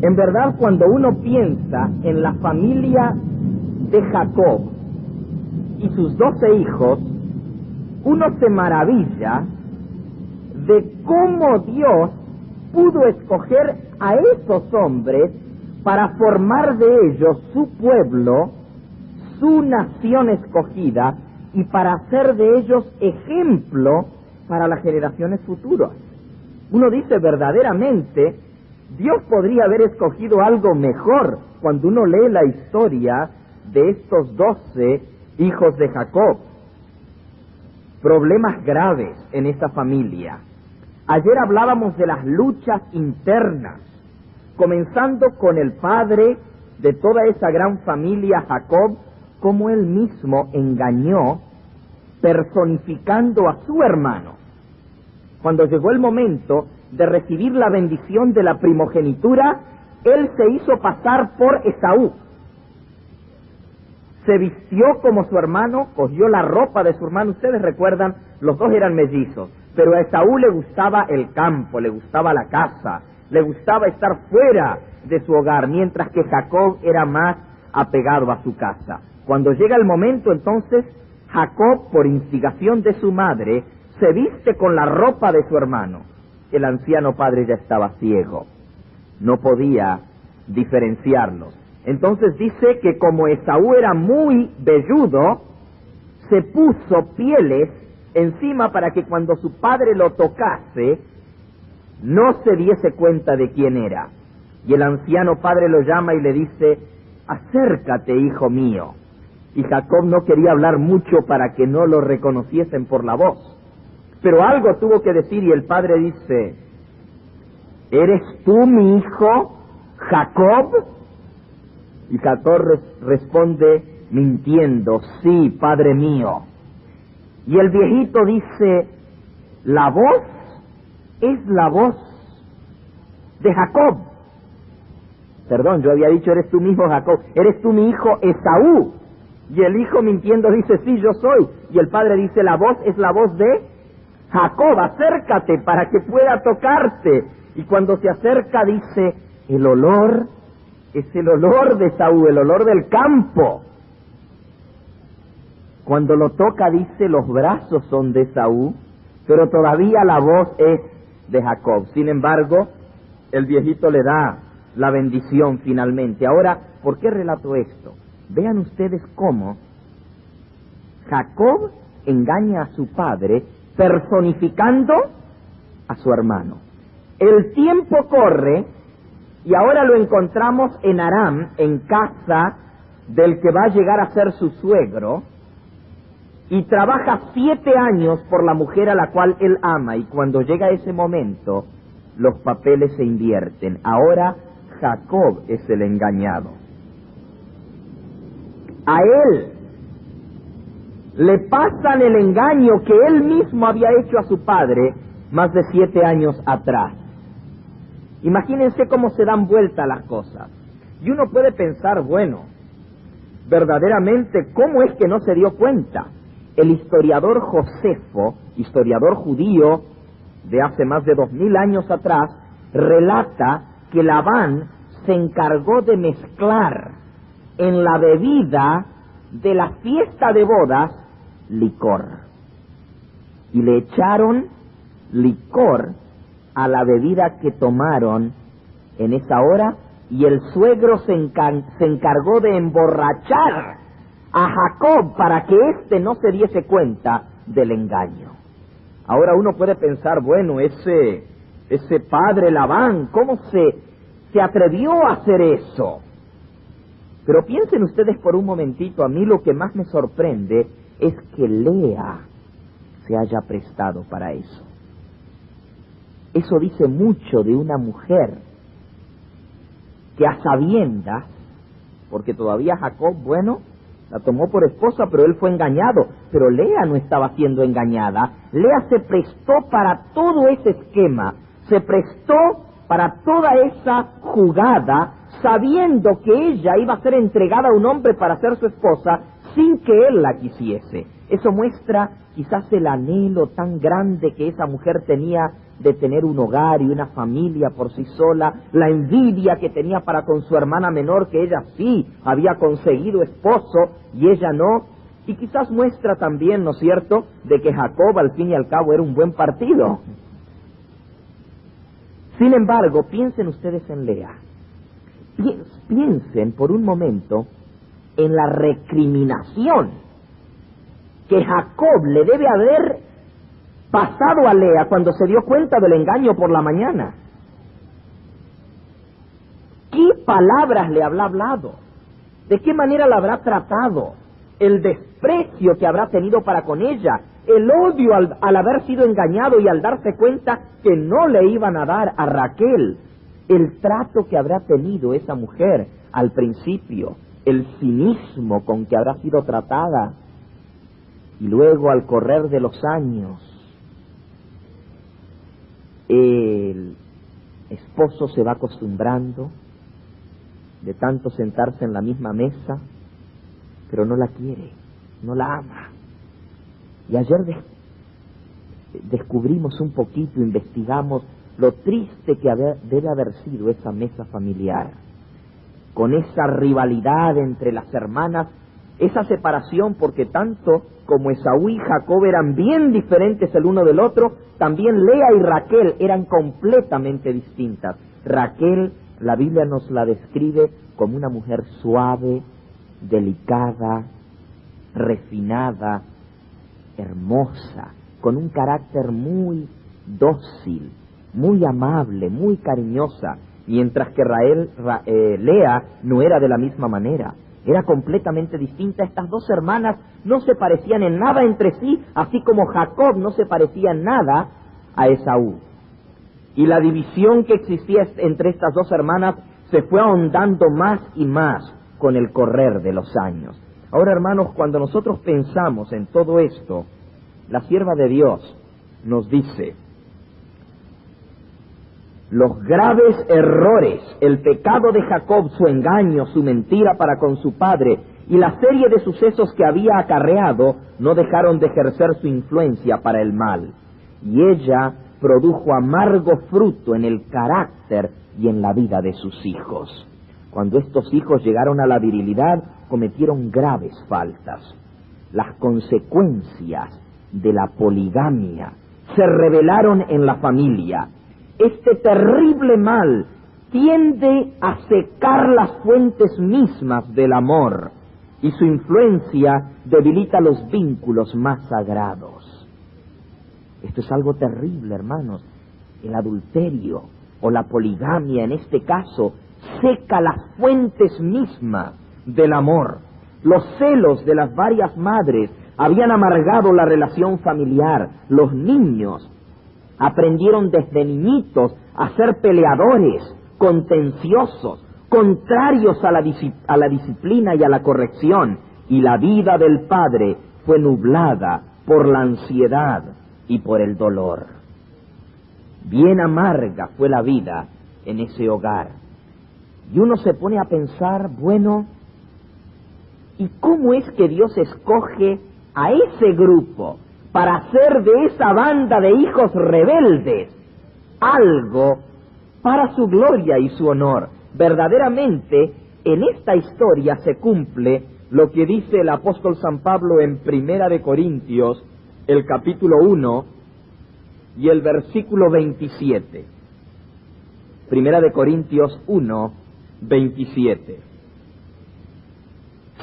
En verdad, cuando uno piensa en la familia de Jacob y sus 12 hijos, uno se maravilla de cómo Dios pudo escoger a esos hombres para formar de ellos su pueblo, su nación escogida, y para hacer de ellos ejemplo para las generaciones futuras. Uno dice, verdaderamente, Dios podría haber escogido algo mejor cuando uno lee la historia de estos 12 hijos de Jacob. Problemas graves en esta familia. Ayer hablábamos de las luchas internas, comenzando con el padre de toda esa gran familia, Jacob, cómo él mismo engañó, personificando a su hermano. Cuando llegó el momento de recibir la bendición de la primogenitura, él se hizo pasar por Esaú. Se vistió como su hermano, cogió la ropa de su hermano. Ustedes recuerdan, los dos eran mellizos, pero a Esaú le gustaba el campo, le gustaba la casa, le gustaba estar fuera de su hogar, mientras que Jacob era más apegado a su casa. Cuando llega el momento, entonces, Jacob, por instigación de su madre, se viste con la ropa de su hermano. El anciano padre ya estaba ciego, no podía diferenciarlos. Entonces dice que como Esaú era muy velludo, se puso pieles encima para que cuando su padre lo tocase, no se diese cuenta de quién era. Y el anciano padre lo llama y le dice, acércate, hijo mío. Y Jacob no quería hablar mucho para que no lo reconociesen por la voz, pero algo tuvo que decir, y el padre dice, ¿eres tú mi hijo, Jacob? Y Jacob responde mintiendo, sí, padre mío. Y el viejito dice, la voz es la voz de Jacob. Perdón, yo había dicho, eres tú mi hijo Jacob, eres tú mi hijo Esaú. Y el hijo mintiendo dice, sí, yo soy. Y el padre dice, la voz es la voz de Jacob, acércate para que pueda tocarte. Y cuando se acerca dice, el olor es el olor de Esaú, el olor del campo. Cuando lo toca dice, los brazos son de Esaú, pero todavía la voz es de Jacob. Sin embargo, el viejito le da la bendición finalmente. Ahora, ¿por qué relato esto? Vean ustedes cómo Jacob engaña a su padre personificando a su hermano. El tiempo corre y ahora lo encontramos en Aram, en casa del que va a llegar a ser su suegro, y trabaja 7 años por la mujer a la cual él ama, y cuando llega ese momento, los papeles se invierten. Ahora Jacob es el engañado. A él le pasan el engaño que él mismo había hecho a su padre más de 7 años atrás. Imagínense cómo se dan vuelta las cosas. Y uno puede pensar, bueno, verdaderamente, ¿cómo es que no se dio cuenta? El historiador Josefo, historiador judío de hace más de 2000 años atrás, relata que Labán se encargó de mezclar en la bebida de la fiesta de bodas licor. Y le echaron licor a la bebida que tomaron en esa hora, y el suegro se encargó de emborrachar a Jacob para que éste no se diese cuenta del engaño. Ahora uno puede pensar, bueno, ese padre Labán, ¿cómo se atrevió a hacer eso? Pero piensen ustedes por un momentito, a mí lo que más me sorprende es que Lea se haya prestado para eso. Eso dice mucho de una mujer que a sabiendas, porque todavía Jacob, bueno, la tomó por esposa, pero él fue engañado. Pero Lea no estaba siendo engañada. Lea se prestó para todo ese esquema, se prestó para toda esa jugada, sabiendo que ella iba a ser entregada a un hombre para ser su esposa sin que él la quisiese. Eso muestra quizás el anhelo tan grande que esa mujer tenía de tener un hogar y una familia por sí sola, la envidia que tenía para con su hermana menor, que ella sí había conseguido esposo y ella no, y quizás muestra también, ¿no es cierto?, de que Jacob al fin y al cabo era un buen partido. Sin embargo, piensen ustedes en Lea. Piensen por un momento en la recriminación que Jacob le debe haber pasado a Lea cuando se dio cuenta del engaño por la mañana. ¿Qué palabras le habrá hablado? ¿De qué manera la habrá tratado? El desprecio que habrá tenido para con ella, el odio al haber sido engañado y al darse cuenta que no le iban a dar a Raquel, el trato que habrá tenido esa mujer al principio, el cinismo con que habrá sido tratada, y luego al correr de los años, el esposo se va acostumbrando de tanto sentarse en la misma mesa, pero no la quiere, no la ama. Y ayer descubrimos un poquito, investigamos lo triste que debe haber sido esa mesa familiar, con esa rivalidad entre las hermanas, esa separación, porque tanto como Esaú y Jacob eran bien diferentes el uno del otro, también Lea y Raquel eran completamente distintas. Raquel, la Biblia nos la describe como una mujer suave, delicada, refinada, hermosa, con un carácter muy dócil, muy amable, muy cariñosa, mientras que Lea no era de la misma manera, era completamente distinta. Estas dos hermanas no se parecían en nada entre sí, así como Jacob no se parecía en nada a Esaú. Y la división que existía entre estas dos hermanas se fue ahondando más y más con el correr de los años. Ahora, hermanos, cuando nosotros pensamos en todo esto, la sierva de Dios nos dice: los graves errores, el pecado de Jacob, su engaño, su mentira para con su padre y la serie de sucesos que había acarreado no dejaron de ejercer su influencia para el mal. Y ella produjo amargo fruto en el carácter y en la vida de sus hijos. Cuando estos hijos llegaron a la virilidad, cometieron graves faltas. Las consecuencias de la poligamia se revelaron en la familia. Este terrible mal tiende a secar las fuentes mismas del amor y su influencia debilita los vínculos más sagrados. Esto es algo terrible, hermanos. El adulterio o la poligamia, en este caso, seca las fuentes mismas del amor. Los celos de las varias madres habían amargado la relación familiar. Los niños aprendieron desde niñitos a ser peleadores, contenciosos, contrarios a la disciplina y a la corrección, y la vida del padre fue nublada por la ansiedad y por el dolor. Bien amarga fue la vida en ese hogar. Y uno se pone a pensar, bueno, ¿y cómo es que Dios escoge a ese grupo para hacer de esa banda de hijos rebeldes algo para su gloria y su honor? Verdaderamente, en esta historia se cumple lo que dice el apóstol San Pablo en Primera de Corintios, el capítulo 1 y el versículo 27. Primera de Corintios 1, 27.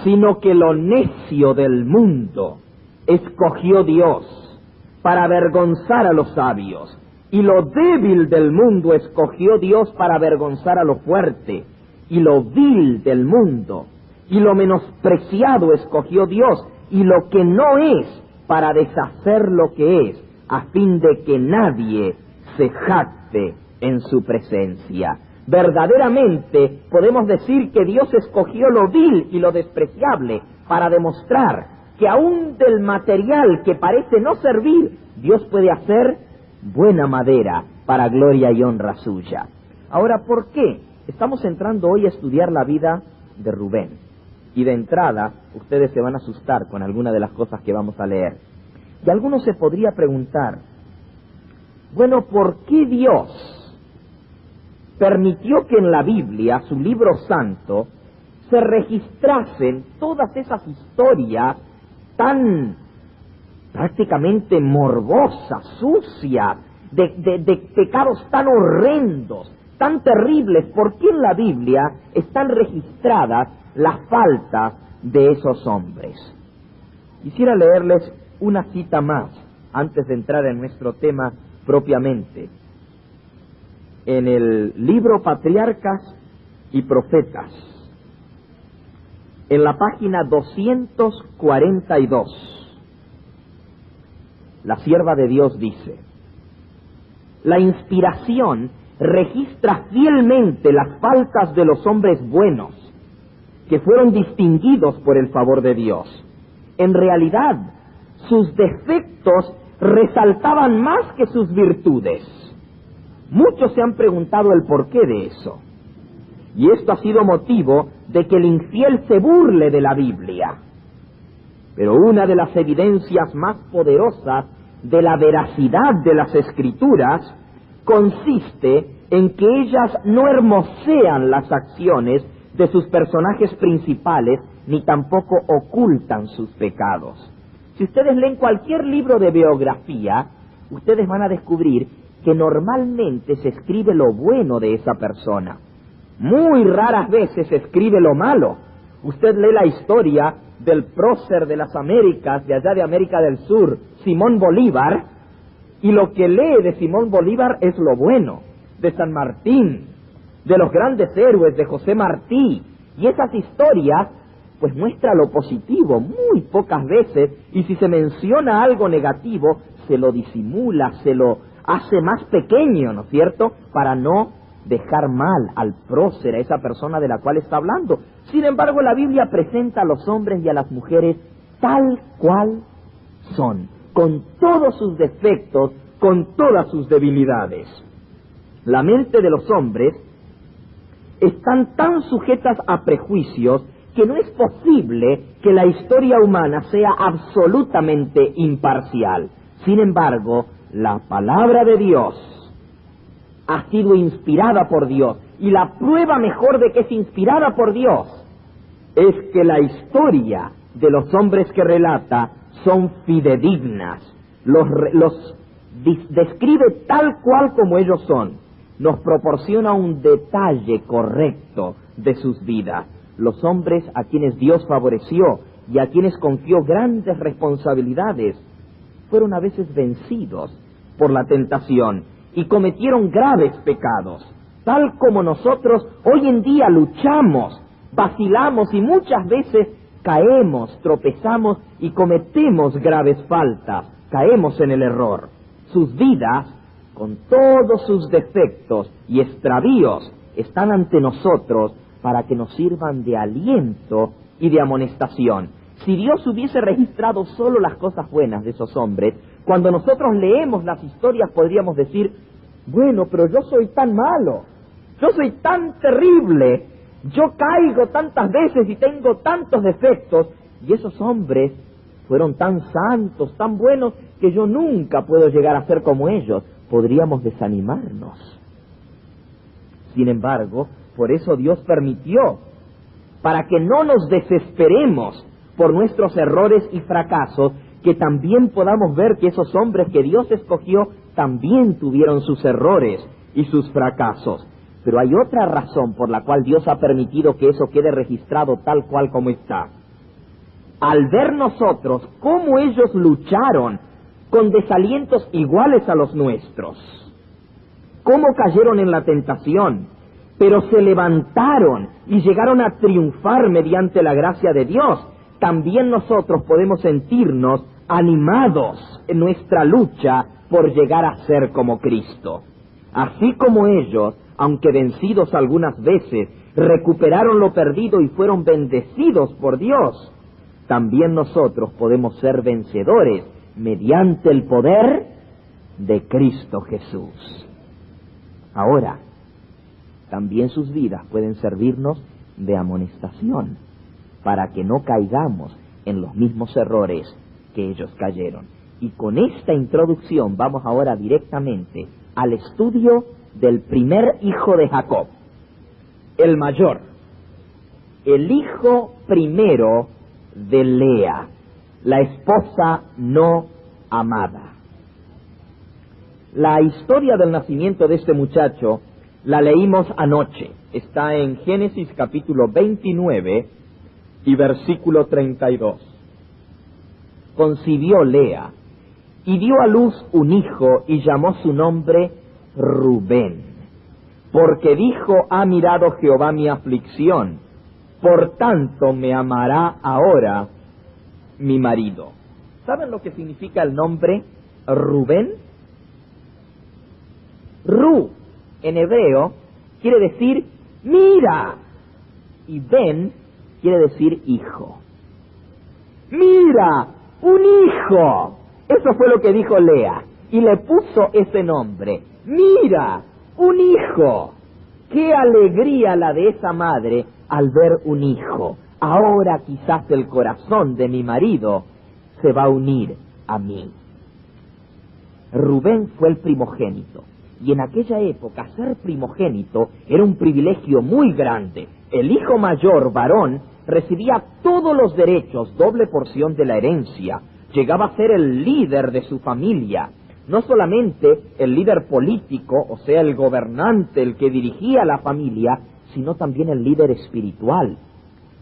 Sino que lo necio del mundo escogió Dios para avergonzar a los sabios, y lo débil del mundo escogió Dios para avergonzar a lo fuerte, y lo vil del mundo y lo menospreciado escogió Dios, y lo que no es, para deshacer lo que es, a fin de que nadie se jacte en su presencia. Verdaderamente podemos decir que Dios escogió lo vil y lo despreciable para demostrar que aún del material que parece no servir, Dios puede hacer buena madera para gloria y honra suya. Ahora, ¿por qué? Estamos entrando hoy a estudiar la vida de Rubén. Y de entrada, ustedes se van a asustar con alguna de las cosas que vamos a leer. Y alguno se podría preguntar, Bueno, ¿por qué Dios permitió que en la Biblia, su libro santo, se registrasen todas esas historias tan prácticamente morbosas, sucias, de pecados tan horrendos, tan terribles? ¿Por qué en la Biblia están registradas las faltas de esos hombres? Quisiera leerles una cita más antes de entrar en nuestro tema propiamente. En el libro Patriarcas y Profetas, en la página 242, la sierva de Dios dice: la inspiración registra fielmente las faltas de los hombres buenos, que fueron distinguidos por el favor de Dios. En realidad, sus defectos resaltaban más que sus virtudes. Muchos se han preguntado el porqué de eso, y esto ha sido motivo de que el infiel se burle de la Biblia. Pero una de las evidencias más poderosas de la veracidad de las Escrituras consiste en que ellas no hermosean las acciones de sus personajes principales, ni tampoco ocultan sus pecados. Si ustedes leen cualquier libro de biografía, ustedes van a descubrir que normalmente se escribe lo bueno de esa persona. Muy raras veces se escribe lo malo. Usted lee la historia del prócer de las Américas, de allá de América del Sur, Simón Bolívar, y lo que lee de Simón Bolívar es lo bueno, de San Martín, de los grandes héroes, de José Martí, y esas historias pues muestra lo positivo muy pocas veces, y si se menciona algo negativo, se lo disimula, se lo hace más pequeño, ¿no es cierto?, para no dejar mal al prócer, a esa persona de la cual está hablando. Sin embargo, la Biblia presenta a los hombres y a las mujeres tal cual son, con todos sus defectos, con todas sus debilidades. La mente de los hombres están tan sujetas a prejuicios que no es posible que la historia humana sea absolutamente imparcial. Sin embargo, la palabra de Dios ha sido inspirada por Dios, y la prueba mejor de que es inspirada por Dios es que la historia de los hombres que relata son fidedignas, los describe tal cual como ellos son, nos proporciona un detalle correcto de sus vidas. Los hombres a quienes Dios favoreció y a quienes confió grandes responsabilidades fueron a veces vencidos por la tentación y cometieron graves pecados, tal como nosotros hoy en día luchamos, vacilamos y muchas veces caemos, tropezamos y cometemos graves faltas, caemos en el error. Sus vidas, con todos sus defectos y extravíos, están ante nosotros para que nos sirvan de aliento y de amonestación. Si Dios hubiese registrado solo las cosas buenas de esos hombres, cuando nosotros leemos las historias podríamos decir: bueno, pero yo soy tan malo, yo soy tan terrible, yo caigo tantas veces y tengo tantos defectos, y esos hombres fueron tan santos, tan buenos, que yo nunca puedo llegar a ser como ellos. Podríamos desanimarnos. Sin embargo, por eso Dios permitió, para que no nos desesperemos por nuestros errores y fracasos, que también podamos ver que esos hombres que Dios escogió también tuvieron sus errores y sus fracasos. Pero hay otra razón por la cual Dios ha permitido que eso quede registrado tal cual como está. Al ver nosotros cómo ellos lucharon con desalientos iguales a los nuestros, cómo cayeron en la tentación, pero se levantaron y llegaron a triunfar mediante la gracia de Dios, también nosotros podemos sentirnos animados en nuestra lucha por llegar a ser como Cristo. Así como ellos, aunque vencidos algunas veces, recuperaron lo perdido y fueron bendecidos por Dios, también nosotros podemos ser vencedores mediante el poder de Cristo Jesús. Ahora, también sus vidas pueden servirnos de amonestación para que no caigamos en los mismos errores que ellos cayeron. Y con esta introducción vamos ahora directamente al estudio del primer hijo de Jacob, el mayor, el hijo primero de Lea, la esposa no amada. La historia del nacimiento de este muchacho la leímos anoche. Está en Génesis capítulo 29 y versículo 32. Concibió Lea y dio a luz un hijo y llamó su nombre Rubén, porque dijo: ha mirado Jehová mi aflicción, por tanto me amará ahora mi marido. ¿Saben lo que significa el nombre Rubén? Ru, en hebreo, quiere decir mira, y Ben quiere decir hijo. ¡Mira, un hijo! Eso fue lo que dijo Lea, y le puso ese nombre. ¡Mira, un hijo! ¡Qué alegría la de esa madre al ver un hijo! Ahora quizás el corazón de mi marido se va a unir a mí. Rubén fue el primogénito, y en aquella época ser primogénito era un privilegio muy grande. El hijo mayor, varón, recibía todos los derechos, doble porción de la herencia. Llegaba a ser el líder de su familia, no solamente el líder político, o sea, el gobernante, el que dirigía la familia, sino también el líder espiritual.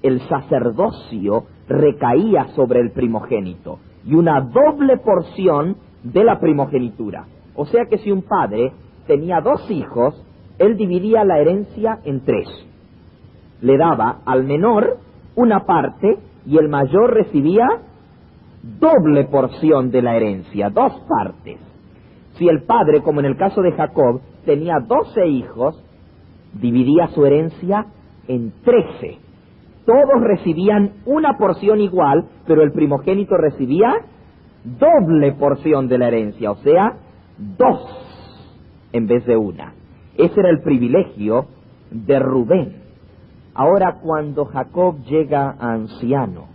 El sacerdocio recaía sobre el primogénito, y una doble porción de la primogenitura. O sea que si un padre tenía 2 hijos, él dividía la herencia en 3. Le daba al menor una parte y el mayor recibía doble porción de la herencia, 2 partes. Si el padre, como en el caso de Jacob, tenía 12 hijos, dividía su herencia en 13. Todos recibían una porción igual, pero el primogénito recibía doble porción de la herencia, o sea, 2 en vez de una. Ese era el privilegio de Rubén. Ahora, cuando Jacob llega a anciano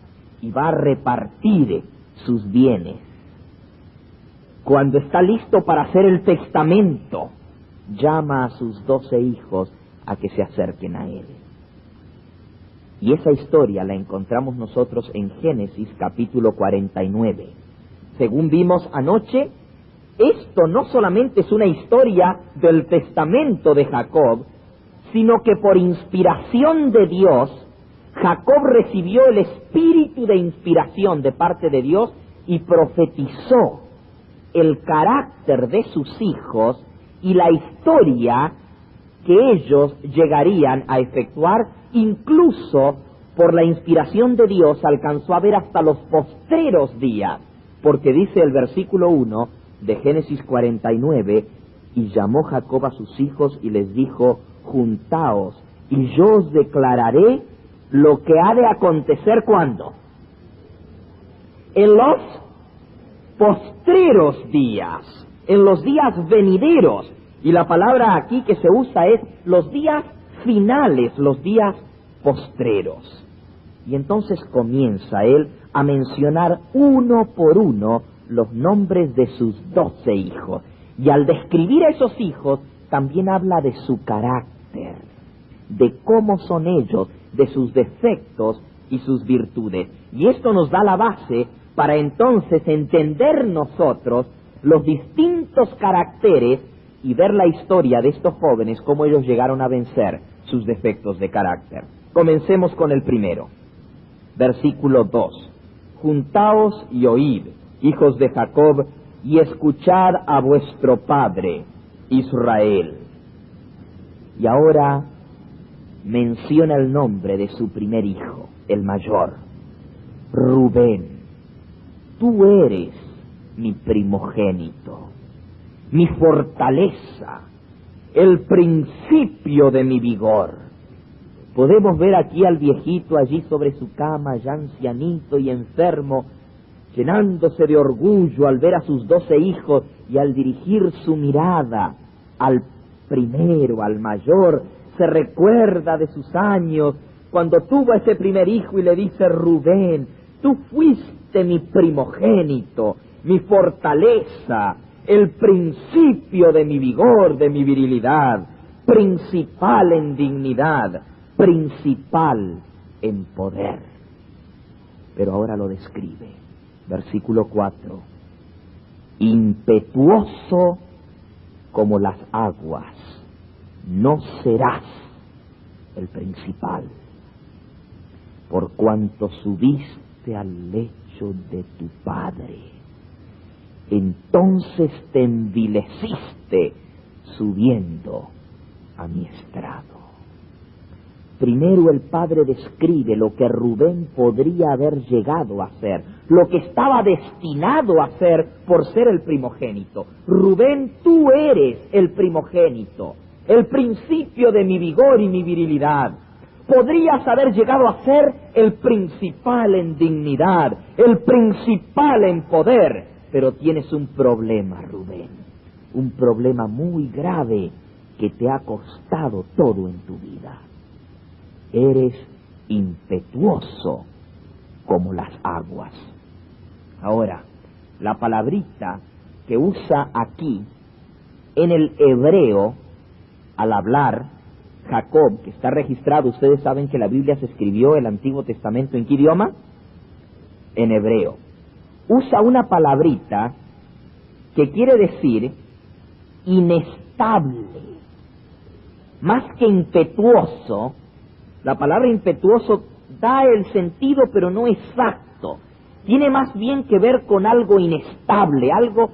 y va a repartir sus bienes, cuando está listo para hacer el testamento, llama a sus 12 hijos a que se acerquen a él. Y esa historia la encontramos nosotros en Génesis capítulo 49. Según vimos anoche, esto no solamente es una historia del testamento de Jacob, sino que por inspiración de Dios, Jacob recibió el espíritu de inspiración de parte de Dios y profetizó el carácter de sus hijos y la historia que ellos llegarían a efectuar. Incluso por la inspiración de Dios alcanzó a ver hasta los postreros días, porque dice el versículo 1 de Génesis 49, y llamó Jacob a sus hijos y les dijo: juntaos, y yo os declararé lo que ha de acontecer. ¿Cuándo? En los postreros días, en los días venideros. Y la palabra aquí que se usa es los días finales, los días postreros. Y entonces comienza él a mencionar uno por uno los nombres de sus 12 hijos. Y al describir a esos hijos, también habla de su carácter, de cómo son ellos, de sus defectos y sus virtudes. Y esto nos da la base para entonces entender nosotros los distintos caracteres y ver la historia de estos jóvenes, cómo ellos llegaron a vencer sus defectos de carácter. Comencemos con el primero. Versículo 2. Juntaos y oíd, hijos de Jacob, y escuchad a vuestro padre Israel. Y ahora menciona el nombre de su primer hijo, el mayor, Rubén. Tú eres mi primogénito, mi fortaleza, el principio de mi vigor. Podemos ver aquí al viejito allí sobre su cama, ya ancianito y enfermo, llenándose de orgullo al ver a sus 12 hijos y al dirigir su mirada al primero, al mayor, se recuerda de sus años, cuando tuvo a ese primer hijo y le dice: Rubén, tú fuiste mi primogénito, mi fortaleza, el principio de mi vigor, de mi virilidad, principal en dignidad, principal en poder. Pero ahora lo describe. Versículo 4. Impetuoso como las aguas, no serás el principal, por cuanto subiste al lecho de tu padre. Entonces te envileciste subiendo a mi estrado. Primero el padre describe lo que Rubén podría haber llegado a ser, lo que estaba destinado a ser por ser el primogénito. Rubén, tú eres el primogénito, el principio de mi vigor y mi virilidad. Podrías haber llegado a ser el principal en dignidad, el principal en poder, pero tienes un problema, Rubén, un problema muy grave que te ha costado todo en tu vida. Eres impetuoso como las aguas. Ahora, la palabrita que usa aquí en el hebreo al hablar Jacob, que está registrado, ustedes saben que la Biblia se escribió, el Antiguo Testamento, ¿en qué idioma? En hebreo. Usa una palabrita que quiere decir inestable. Más que impetuoso, la palabra impetuoso da el sentido, pero no exacto. Tiene más bien que ver con algo inestable, algo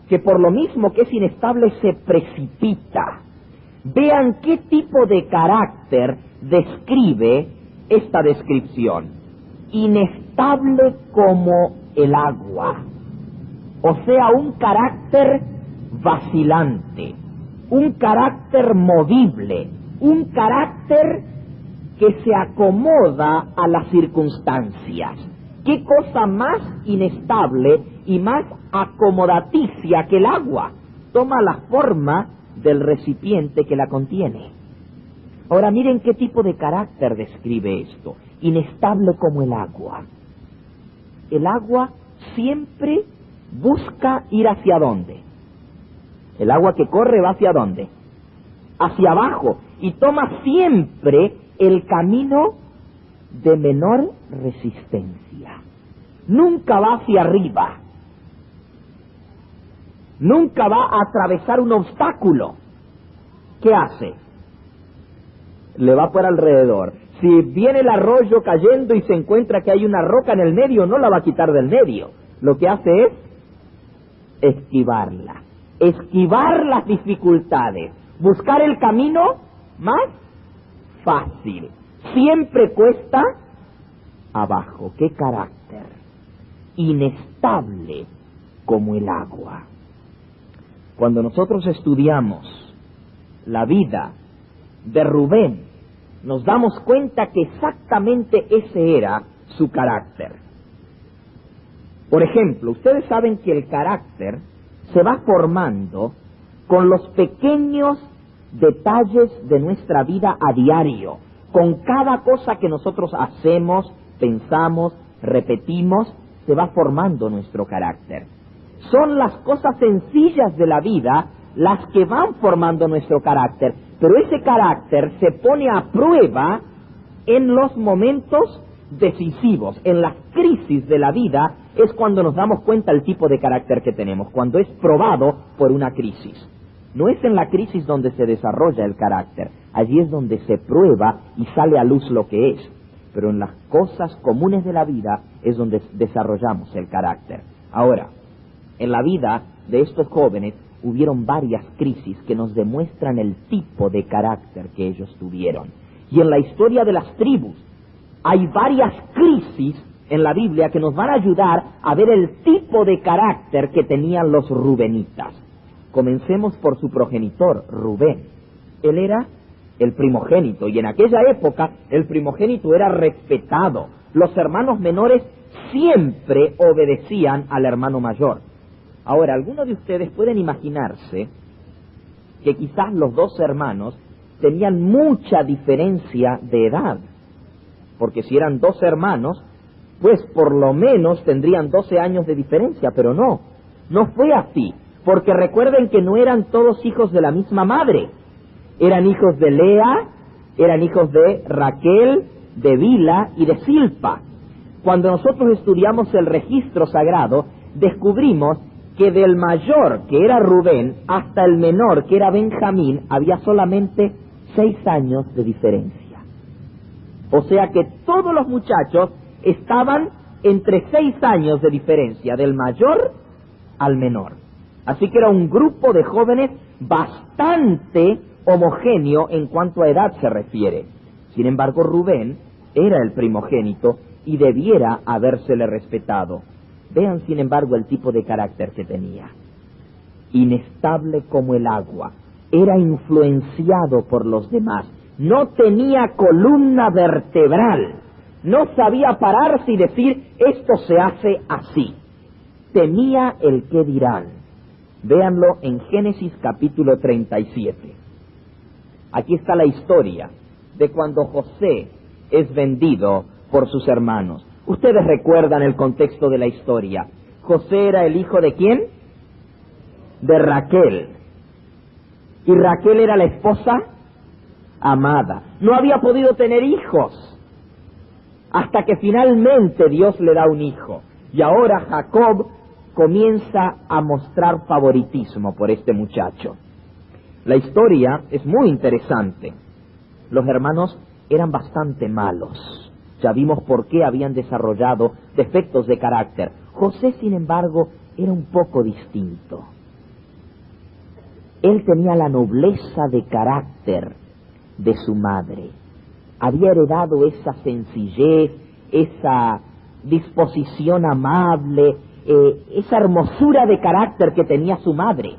que por lo mismo que es inestable se precipita. Vean qué tipo de carácter describe esta descripción. Inestable como el agua. O sea, un carácter vacilante, un carácter movible, un carácter que se acomoda a las circunstancias. ¿Qué cosa más inestable y más acomodaticia que el agua? Toma la forma del recipiente que la contiene. Ahora miren qué tipo de carácter describe esto. Inestable como el agua. El agua siempre busca ir hacia dónde. El agua que corre va hacia dónde. Hacia abajo. Y toma siempre el camino de menor resistencia. Nunca va hacia arriba. Nunca va a atravesar un obstáculo. ¿Qué hace? Le va por alrededor. Si viene el arroyo cayendo y se encuentra que hay una roca en el medio, no la va a quitar del medio. Lo que hace es esquivarla. Esquivar las dificultades. Buscar el camino más fácil. Siempre cuesta abajo. ¿Qué carácter? Inestable como el agua. Cuando nosotros estudiamos la vida de Rubén, nos damos cuenta que exactamente ese era su carácter. Por ejemplo, ustedes saben que el carácter se va formando con los pequeños detalles de nuestra vida a diario, con cada cosa que nosotros hacemos, pensamos, repetimos, se va formando nuestro carácter. Son las cosas sencillas de la vida las que van formando nuestro carácter, pero ese carácter se pone a prueba en los momentos decisivos, en las crisis de la vida, es cuando nos damos cuenta del tipo de carácter que tenemos, cuando es probado por una crisis. No es en la crisis donde se desarrolla el carácter, allí es donde se prueba y sale a luz lo que es, pero en las cosas comunes de la vida es donde desarrollamos el carácter. Ahora, en la vida de estos jóvenes hubieron varias crisis que nos demuestran el tipo de carácter que ellos tuvieron. Y en la historia de las tribus hay varias crisis en la Biblia que nos van a ayudar a ver el tipo de carácter que tenían los rubenitas. Comencemos por su progenitor, Rubén. Él era el primogénito, y en aquella época el primogénito era respetado. Los hermanos menores siempre obedecían al hermano mayor. Ahora, algunos de ustedes pueden imaginarse que quizás los dos hermanos tenían mucha diferencia de edad, porque si eran dos hermanos, pues por lo menos tendrían 12 años de diferencia, pero no fue así, porque recuerden que no eran todos hijos de la misma madre, eran hijos de Lea, eran hijos de Raquel, de Bilha y de Zilpa. Cuando nosotros estudiamos el registro sagrado, descubrimos que del mayor, que era Rubén, hasta el menor, que era Benjamín, había solamente 6 años de diferencia. O sea que todos los muchachos estaban entre 6 años de diferencia, del mayor al menor. Así que era un grupo de jóvenes bastante homogéneo en cuanto a edad se refiere. Sin embargo, Rubén era el primogénito y debiera habérsele respetado. Vean, sin embargo, el tipo de carácter que tenía. Inestable como el agua, era influenciado por los demás, no tenía columna vertebral, no sabía pararse y decir, esto se hace así. Temía el qué dirán. Véanlo en Génesis capítulo 37. Aquí está la historia de cuando José es vendido por sus hermanos. Ustedes recuerdan el contexto de la historia. José era el hijo ¿de quién? De Raquel. Y Raquel era la esposa amada. No había podido tener hijos hasta que finalmente Dios le da un hijo. Y ahora Jacob comienza a mostrar favoritismo por este muchacho. La historia es muy interesante. Los hermanos eran bastante malos. Ya vimos por qué habían desarrollado defectos de carácter. José, sin embargo, era un poco distinto. Él tenía la nobleza de carácter de su madre. Había heredado esa sencillez, esa disposición amable, esa hermosura de carácter que tenía su madre.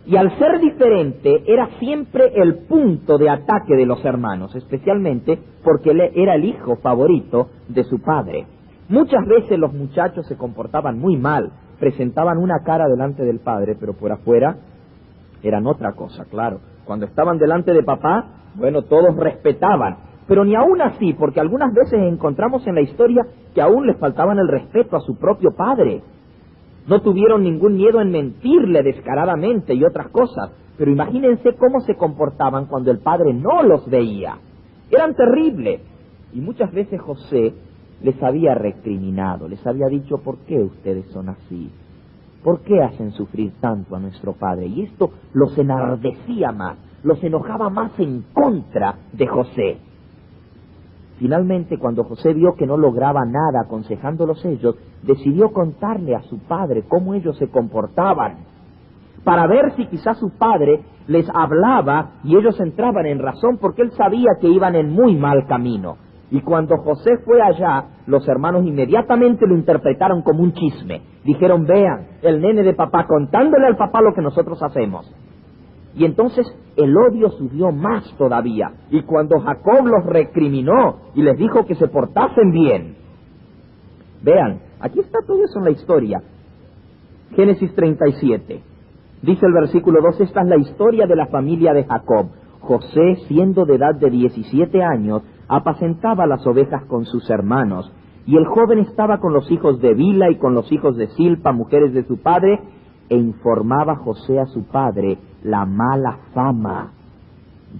Y al ser diferente, era siempre el punto de ataque de los hermanos, especialmente porque él era el hijo favorito de su padre. Muchas veces los muchachos se comportaban muy mal, presentaban una cara delante del padre, pero por afuera eran otra cosa, claro. Cuando estaban delante de papá, bueno, todos respetaban, pero ni aún así, porque algunas veces encontramos en la historia que aún les faltaban el respeto a su propio padre. No tuvieron ningún miedo en mentirle descaradamente y otras cosas, pero imagínense cómo se comportaban cuando el padre no los veía. Eran terribles. Y muchas veces José les había recriminado, les había dicho, ¿por qué ustedes son así? ¿Por qué hacen sufrir tanto a nuestro padre? Y esto los enardecía más, los enojaba más en contra de José. Finalmente, cuando José vio que no lograba nada aconsejándolos ellos, decidió contarle a su padre cómo ellos se comportaban, para ver si quizás su padre les hablaba y ellos entraban en razón, porque él sabía que iban en muy mal camino. Y cuando José fue allá, los hermanos inmediatamente lo interpretaron como un chisme. Dijeron, vean, el nene de papá contándole al papá lo que nosotros hacemos. Y entonces el odio subió más todavía. Y cuando Jacob los recriminó y les dijo que se portasen bien. Vean, aquí está todo eso en la historia. Génesis 37. Dice el versículo 2, esta es la historia de la familia de Jacob. José, siendo de edad de 17 años, apacentaba las ovejas con sus hermanos. Y el joven estaba con los hijos de Bilha y con los hijos de Zilpa, mujeres de su padre, e informaba José a su padre la mala fama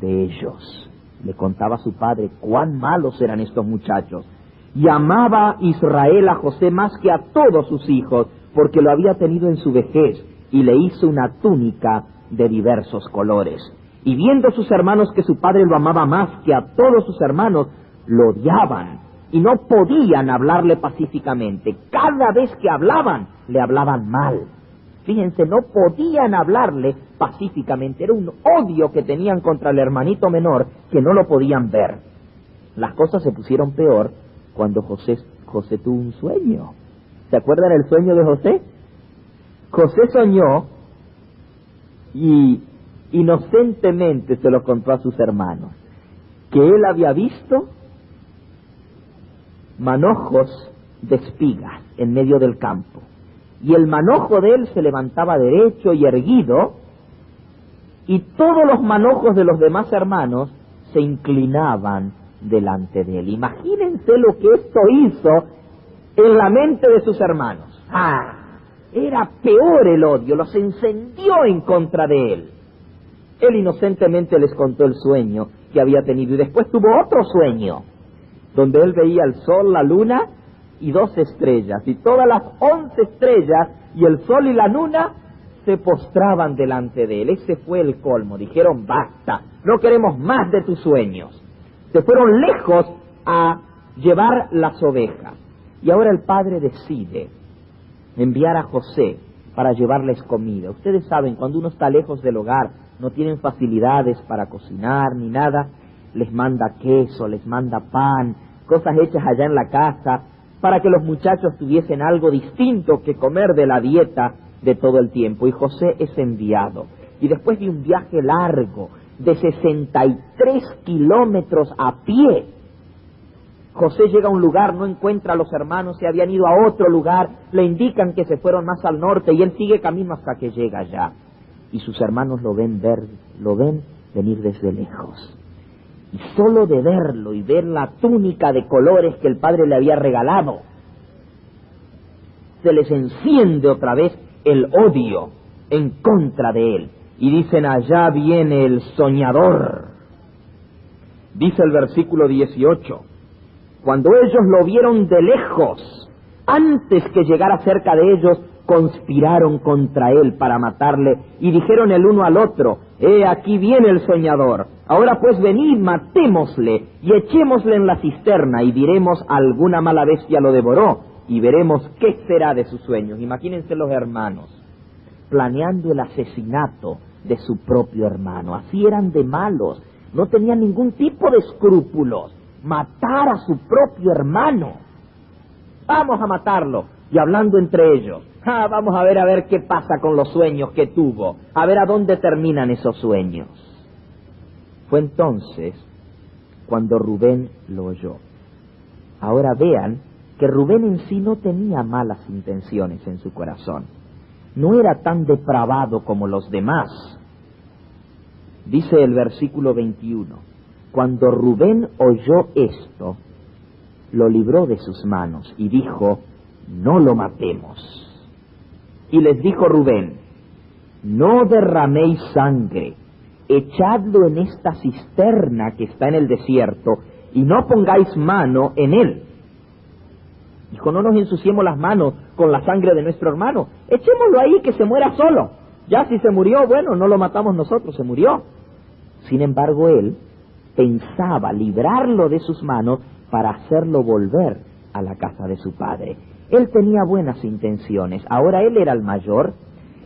de ellos. Le contaba a su padre cuán malos eran estos muchachos. Y amaba Israel a José más que a todos sus hijos, porque lo había tenido en su vejez, y le hizo una túnica de diversos colores. Y viendo sus hermanos que su padre lo amaba más que a todos sus hermanos, lo odiaban, y no podían hablarle pacíficamente. Cada vez que hablaban, le hablaban mal. Fíjense, no podían hablarle pacíficamente. Era un odio que tenían contra el hermanito menor que no lo podían ver. Las cosas se pusieron peor cuando José tuvo un sueño. ¿Se acuerdan el sueño de José? José soñó y inocentemente se lo contó a sus hermanos, que él había visto manojos de espigas en medio del campo. Y el manojo de él se levantaba derecho y erguido, y todos los manojos de los demás hermanos se inclinaban delante de él. Imagínense lo que esto hizo en la mente de sus hermanos. Era peor el odio, los encendió en contra de él. Él inocentemente les contó el sueño que había tenido y después tuvo otro sueño, donde él veía el sol, la luna y 2 estrellas, y todas las 11 estrellas y el sol y la luna se postraban delante de él. Ese fue el colmo. Dijeron: basta, no queremos más de tus sueños. Se fueron lejos a llevar las ovejas. Y ahora el padre decide enviar a José para llevarles comida. Ustedes saben, cuando uno está lejos del hogar, no tienen facilidades para cocinar ni nada, les manda queso, les manda pan, cosas hechas allá en la casa, para que los muchachos tuviesen algo distinto que comer de la dieta de todo el tiempo. Y José es enviado. Y después de un viaje largo, de 63 kilómetros a pie, José llega a un lugar, no encuentra a los hermanos, se habían ido a otro lugar, le indican que se fueron más al norte y él sigue camino hasta que llega allá. Y sus hermanos lo ven venir desde lejos. Y solo de verlo y ver la túnica de colores que el padre le había regalado, se les enciende otra vez el odio en contra de él. Y dicen: allá viene el soñador. Dice el versículo 18: cuando ellos lo vieron de lejos, antes que llegara cerca de ellos, conspiraron contra él para matarle, y dijeron el uno al otro: he aquí viene el soñador. Ahora pues venid, matémosle, y echémosle en la cisterna, y diremos: alguna mala bestia lo devoró, y veremos qué será de sus sueños. Imagínense los hermanos planeando el asesinato de su propio hermano. Así eran de malos, no tenían ningún tipo de escrúpulos. Matar a su propio hermano. Vamos a matarlo. Y hablando entre ellos: vamos a ver qué pasa con los sueños que tuvo, a ver a dónde terminan esos sueños. Fue entonces cuando Rubén lo oyó. Ahora vean que Rubén en sí no tenía malas intenciones en su corazón. No era tan depravado como los demás. Dice el versículo 21: cuando Rubén oyó esto, lo libró de sus manos y dijo: no lo matemos. Y les dijo Rubén: no derraméis sangre, echadlo en esta cisterna que está en el desierto, y no pongáis mano en él. Dijo: no nos ensuciemos las manos con la sangre de nuestro hermano, echémoslo ahí que se muera solo. Ya si se murió, bueno, no lo matamos nosotros, se murió. Sin embargo, él pensaba librarlo de sus manos para hacerlo volver a la casa de su padre. Él tenía buenas intenciones. Ahora él era el mayor.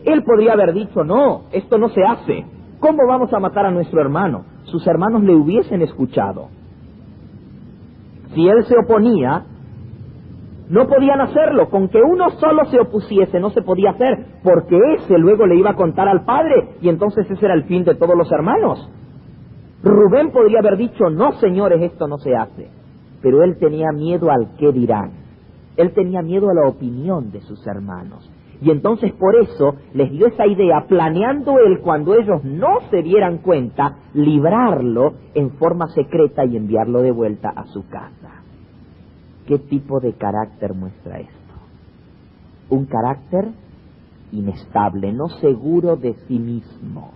Él podría haber dicho: no, esto no se hace. ¿Cómo vamos a matar a nuestro hermano? Sus hermanos le hubiesen escuchado. Si él se oponía, no podían hacerlo. Con que uno solo se opusiese no se podía hacer, porque ese luego le iba a contar al padre, y entonces ese era el fin de todos los hermanos. Rubén podría haber dicho: no, señores, esto no se hace. Pero él tenía miedo al qué dirán. Él tenía miedo a la opinión de sus hermanos. Y entonces por eso les dio esa idea, planeando él, cuando ellos no se dieran cuenta, librarlo en forma secreta y enviarlo de vuelta a su casa. ¿Qué tipo de carácter muestra esto? Un carácter inestable, no seguro de sí mismo.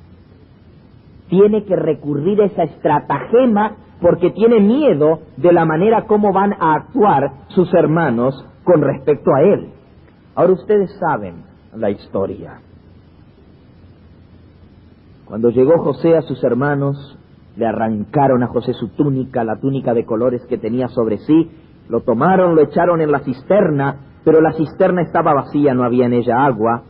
Tiene que recurrir a esa estratagema porque tiene miedo de la manera como van a actuar sus hermanos con respecto a él. Ahora ustedes saben la historia. Cuando llegó José a sus hermanos, le arrancaron a José su túnica, la túnica de colores que tenía sobre sí, lo tomaron, lo echaron en la cisterna, pero la cisterna estaba vacía, no había en ella agua,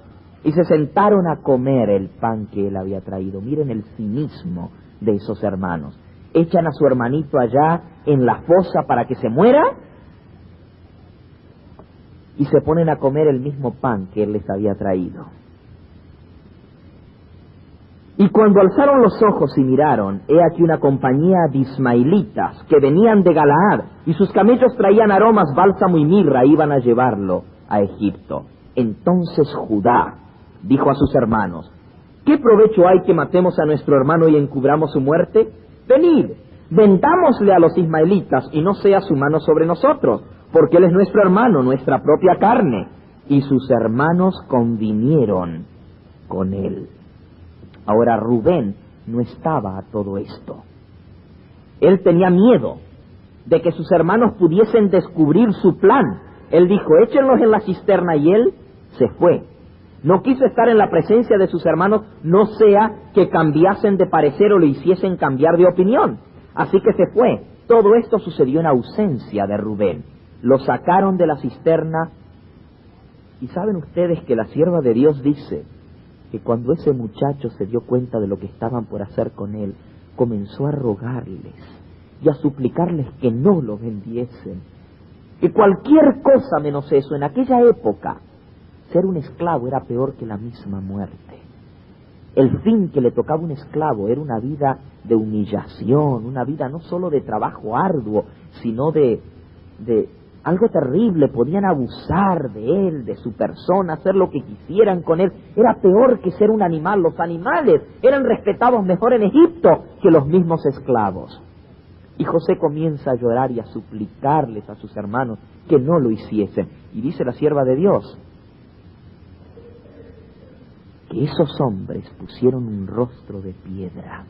y se sentaron a comer el pan que él había traído. Miren el cinismo de esos hermanos. Echan a su hermanito allá en la fosa para que se muera, y se ponen a comer el mismo pan que él les había traído. Y cuando alzaron los ojos y miraron, he aquí una compañía de ismaelitas que venían de Galaad, y sus camellos traían aromas, bálsamo y mirra, iban a llevarlo a Egipto. Entonces Judá dijo a sus hermanos: ¿qué provecho hay que matemos a nuestro hermano y encubramos su muerte? Venid, vendámosle a los ismaelitas y no sea su mano sobre nosotros, porque él es nuestro hermano, nuestra propia carne. Y sus hermanos convinieron con él. Ahora Rubén no estaba a todo esto. Él tenía miedo de que sus hermanos pudiesen descubrir su plan. Él dijo, échenlos en la cisterna, y él se fue. No quiso estar en la presencia de sus hermanos, no sea que cambiasen de parecer o le hiciesen cambiar de opinión. Así que se fue. Todo esto sucedió en ausencia de Rubén. Lo sacaron de la cisterna. Y saben ustedes que la sierva de Dios dice que cuando ese muchacho se dio cuenta de lo que estaban por hacer con él, comenzó a rogarles y a suplicarles que no lo vendiesen. Que cualquier cosa menos eso, en aquella época, ser un esclavo era peor que la misma muerte. El fin que le tocaba a un esclavo era una vida de humillación, una vida no solo de trabajo arduo, sino de algo terrible. Podían abusar de él, de su persona, hacer lo que quisieran con él. Era peor que ser un animal. Los animales eran respetados mejor en Egipto que los mismos esclavos. Y José comienza a llorar y a suplicarles a sus hermanos que no lo hiciesen. Y dice la sierva de Dios que esos hombres pusieron un rostro de piedra,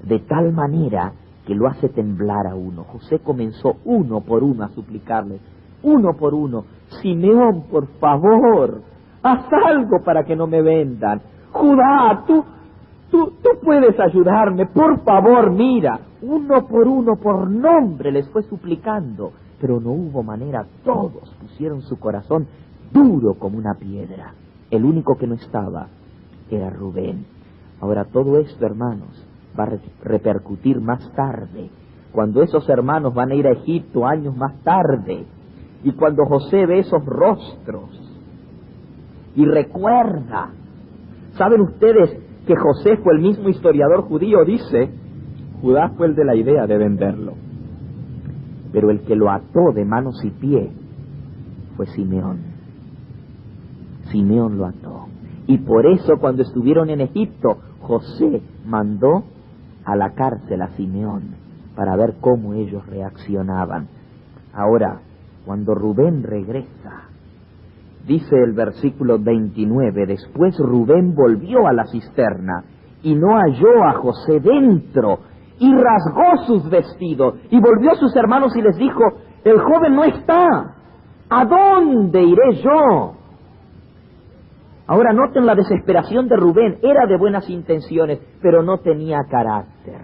de tal manera que lo hace temblar a uno. José comenzó uno por uno a suplicarles, uno por uno: Simeón, por favor, haz algo para que no me vendan. Judá, tú puedes ayudarme, por favor, mira. Uno, por nombre les fue suplicando, pero no hubo manera. Todos pusieron su corazón duro como una piedra. El único que no estaba era Rubén. Ahora, todo esto, hermanos, va a repercutir más tarde, cuando esos hermanos van a ir a Egipto años más tarde, y cuando José ve esos rostros y recuerda. ¿Saben ustedes que José fue el mismo historiador judío? Dice, Judá fue el de la idea de venderlo, pero el que lo ató de manos y pie fue Simeón. Simeón lo ató, y por eso cuando estuvieron en Egipto, José mandó a la cárcel a Simeón para ver cómo ellos reaccionaban. Ahora, cuando Rubén regresa, dice el versículo 29, después Rubén volvió a la cisterna y no halló a José dentro, y rasgó sus vestidos y volvió a sus hermanos y les dijo, el joven no está, ¿a dónde iré yo? Ahora noten la desesperación de Rubén. Era de buenas intenciones, pero no tenía carácter.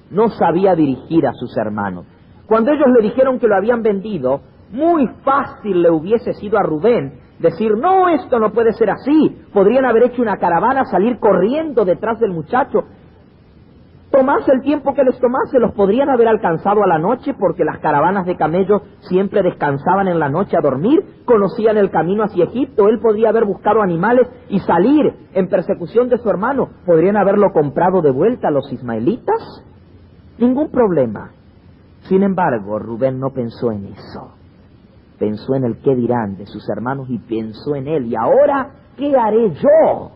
No sabía dirigir a sus hermanos. Cuando ellos le dijeron que lo habían vendido, muy fácil le hubiese sido a Rubén decir, no, esto no puede ser así. Podrían haber hecho una caravana, salir corriendo detrás del muchacho. Tomase el tiempo que les tomase, los podrían haber alcanzado a la noche, porque las caravanas de camellos siempre descansaban en la noche a dormir, conocían el camino hacia Egipto. Él podría haber buscado animales y salir en persecución de su hermano. ¿Podrían haberlo comprado de vuelta a los ismaelitas? Ningún problema. Sin embargo, Rubén no pensó en eso. Pensó en el qué dirán de sus hermanos y pensó en él. ¿Y ahora qué haré yo?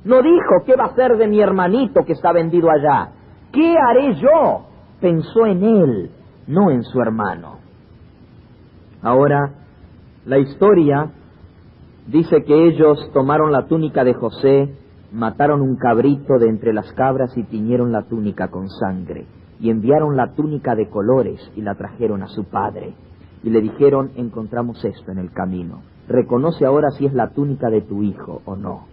No dijo, ¿qué va a ser de mi hermanito que está vendido allá? ¿Qué haré yo? Pensó en él, no en su hermano. Ahora, la historia dice que ellos tomaron la túnica de José, mataron un cabrito de entre las cabras y tiñeron la túnica con sangre. Y enviaron la túnica de colores y la trajeron a su padre. Y le dijeron, encontramos esto en el camino. Reconoce ahora si es la túnica de tu hijo o no.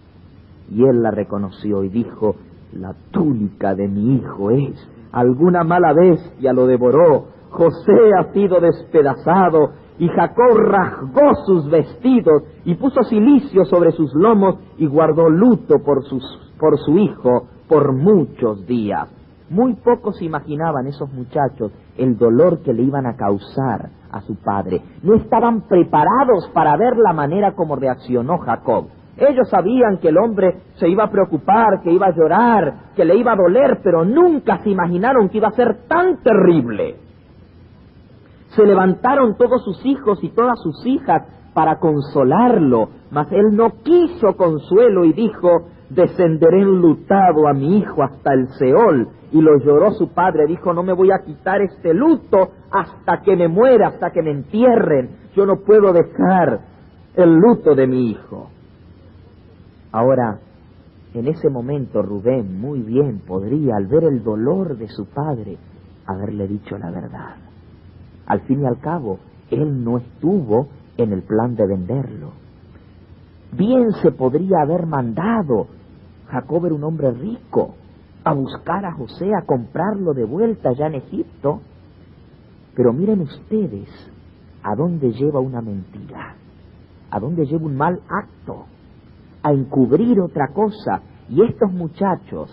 Y él la reconoció y dijo, la túnica de mi hijo es. Alguna mala bestia lo devoró. José ha sido despedazado. Y Jacob rasgó sus vestidos y puso cilicio sobre sus lomos y guardó luto por su hijo por muchos días. Muy pocos imaginaban esos muchachos el dolor que le iban a causar a su padre. No estaban preparados para ver la manera como reaccionó Jacob. Ellos sabían que el hombre se iba a preocupar, que iba a llorar, que le iba a doler, pero nunca se imaginaron que iba a ser tan terrible. Se levantaron todos sus hijos y todas sus hijas para consolarlo, mas él no quiso consuelo y dijo, descenderé enlutado a mi hijo hasta el Seol. Y lo lloró su padre, dijo, no me voy a quitar este luto hasta que me muera, hasta que me entierren. Yo no puedo dejar el luto de mi hijo. Ahora, en ese momento Rubén muy bien podría, al ver el dolor de su padre, haberle dicho la verdad. Al fin y al cabo, él no estuvo en el plan de venderlo. Bien se podría haber mandado, Jacob era un hombre rico, a buscar a José, a comprarlo de vuelta allá en Egipto. Pero miren ustedes a dónde lleva una mentira, a dónde lleva un mal acto, a encubrir otra cosa. Y estos muchachos,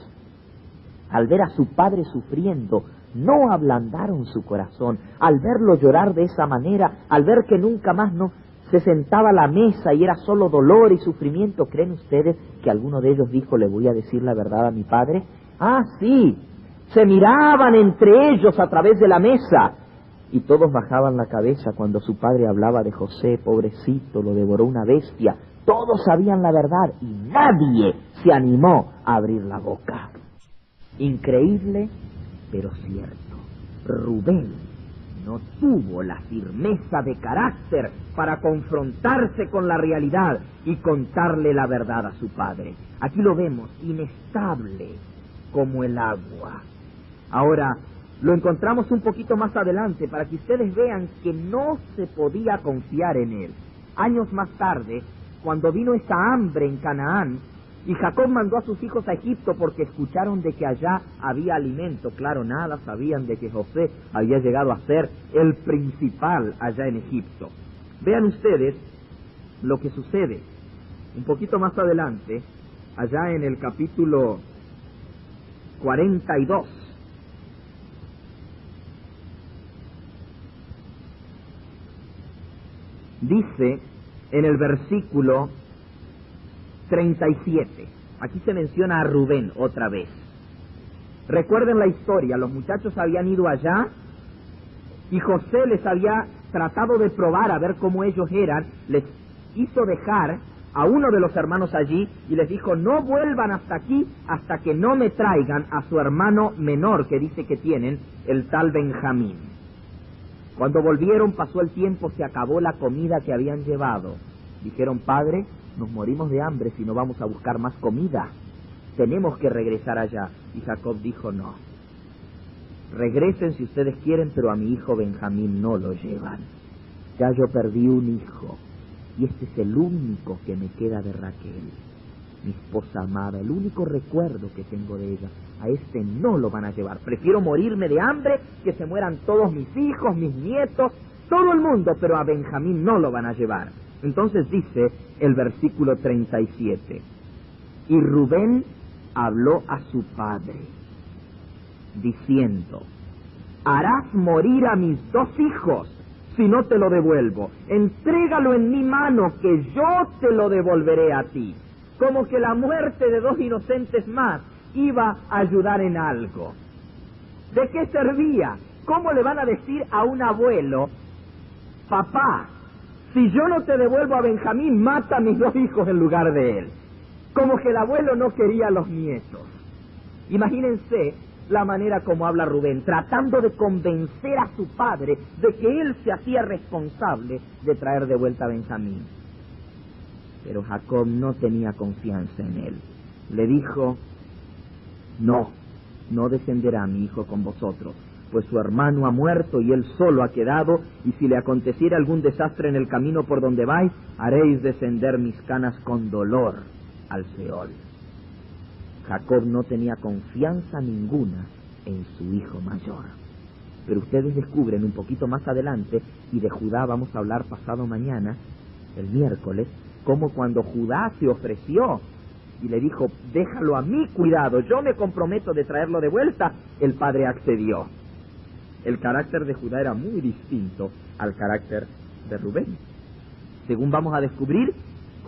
al ver a su padre sufriendo, no ablandaron su corazón. Al verlo llorar de esa manera, al ver que nunca más no se sentaba a la mesa y era solo dolor y sufrimiento, ¿creen ustedes que alguno de ellos dijo, le voy a decir la verdad a mi padre? Ah, sí, se miraban entre ellos a través de la mesa y todos bajaban la cabeza cuando su padre hablaba de José, pobrecito, lo devoró una bestia. Todos sabían la verdad y nadie se animó a abrir la boca. Increíble, pero cierto. Rubén no tuvo la firmeza de carácter para confrontarse con la realidad y contarle la verdad a su padre. Aquí lo vemos, inestable como el agua. Ahora, lo encontramos un poquito más adelante para que ustedes vean que no se podía confiar en él. Años más tarde, cuando vino esa hambre en Canaán, y Jacob mandó a sus hijos a Egipto porque escucharon de que allá había alimento. Claro, nada sabían de que José había llegado a ser el principal allá en Egipto. Vean ustedes lo que sucede un poquito más adelante, allá en el capítulo 42. Dice en el versículo 37, aquí se menciona a Rubén otra vez. Recuerden la historia, los muchachos habían ido allá y José les había tratado de probar a ver cómo ellos eran, les hizo dejar a uno de los hermanos allí y les dijo, no vuelvan hasta aquí hasta que no me traigan a su hermano menor que dice que tienen, el tal Benjamín. Cuando volvieron pasó el tiempo, se acabó la comida que habían llevado. Dijeron, padre, nos morimos de hambre si no vamos a buscar más comida. Tenemos que regresar allá. Y Jacob dijo, no. Regresen si ustedes quieren, pero a mi hijo Benjamín no lo llevan. Ya yo perdí un hijo. Y este es el único que me queda de Raquel, mi esposa amada, el único recuerdo que tengo de ella. A este no lo van a llevar. Prefiero morirme de hambre que se mueran todos mis hijos, mis nietos, todo el mundo, pero a Benjamín no lo van a llevar. Entonces dice el versículo 37, y Rubén habló a su padre, diciendo, harás morir a mis dos hijos si no te lo devuelvo. Entrégalo en mi mano, que yo te lo devolveré a ti. Como que la muerte de dos inocentes más iba a ayudar en algo. ¿De qué servía? ¿Cómo le van a decir a un abuelo, papá, si yo no te devuelvo a Benjamín, mata a mis dos hijos en lugar de él? Como que el abuelo no quería a los nietos. Imagínense la manera como habla Rubén, tratando de convencer a su padre de que él se hacía responsable de traer de vuelta a Benjamín. Pero Jacob no tenía confianza en él. Le dijo, no descenderá mi hijo con vosotros, pues su hermano ha muerto y él solo ha quedado, y si le aconteciera algún desastre en el camino por donde vais, haréis descender mis canas con dolor al Seol. Jacob no tenía confianza ninguna en su hijo mayor. Pero ustedes descubren un poquito más adelante, y de Judá vamos a hablar pasado mañana, el miércoles, como cuando Judá se ofreció y le dijo, déjalo a mi cuidado, yo me comprometo de traerlo de vuelta, el padre accedió. El carácter de Judá era muy distinto al carácter de Rubén. Según vamos a descubrir,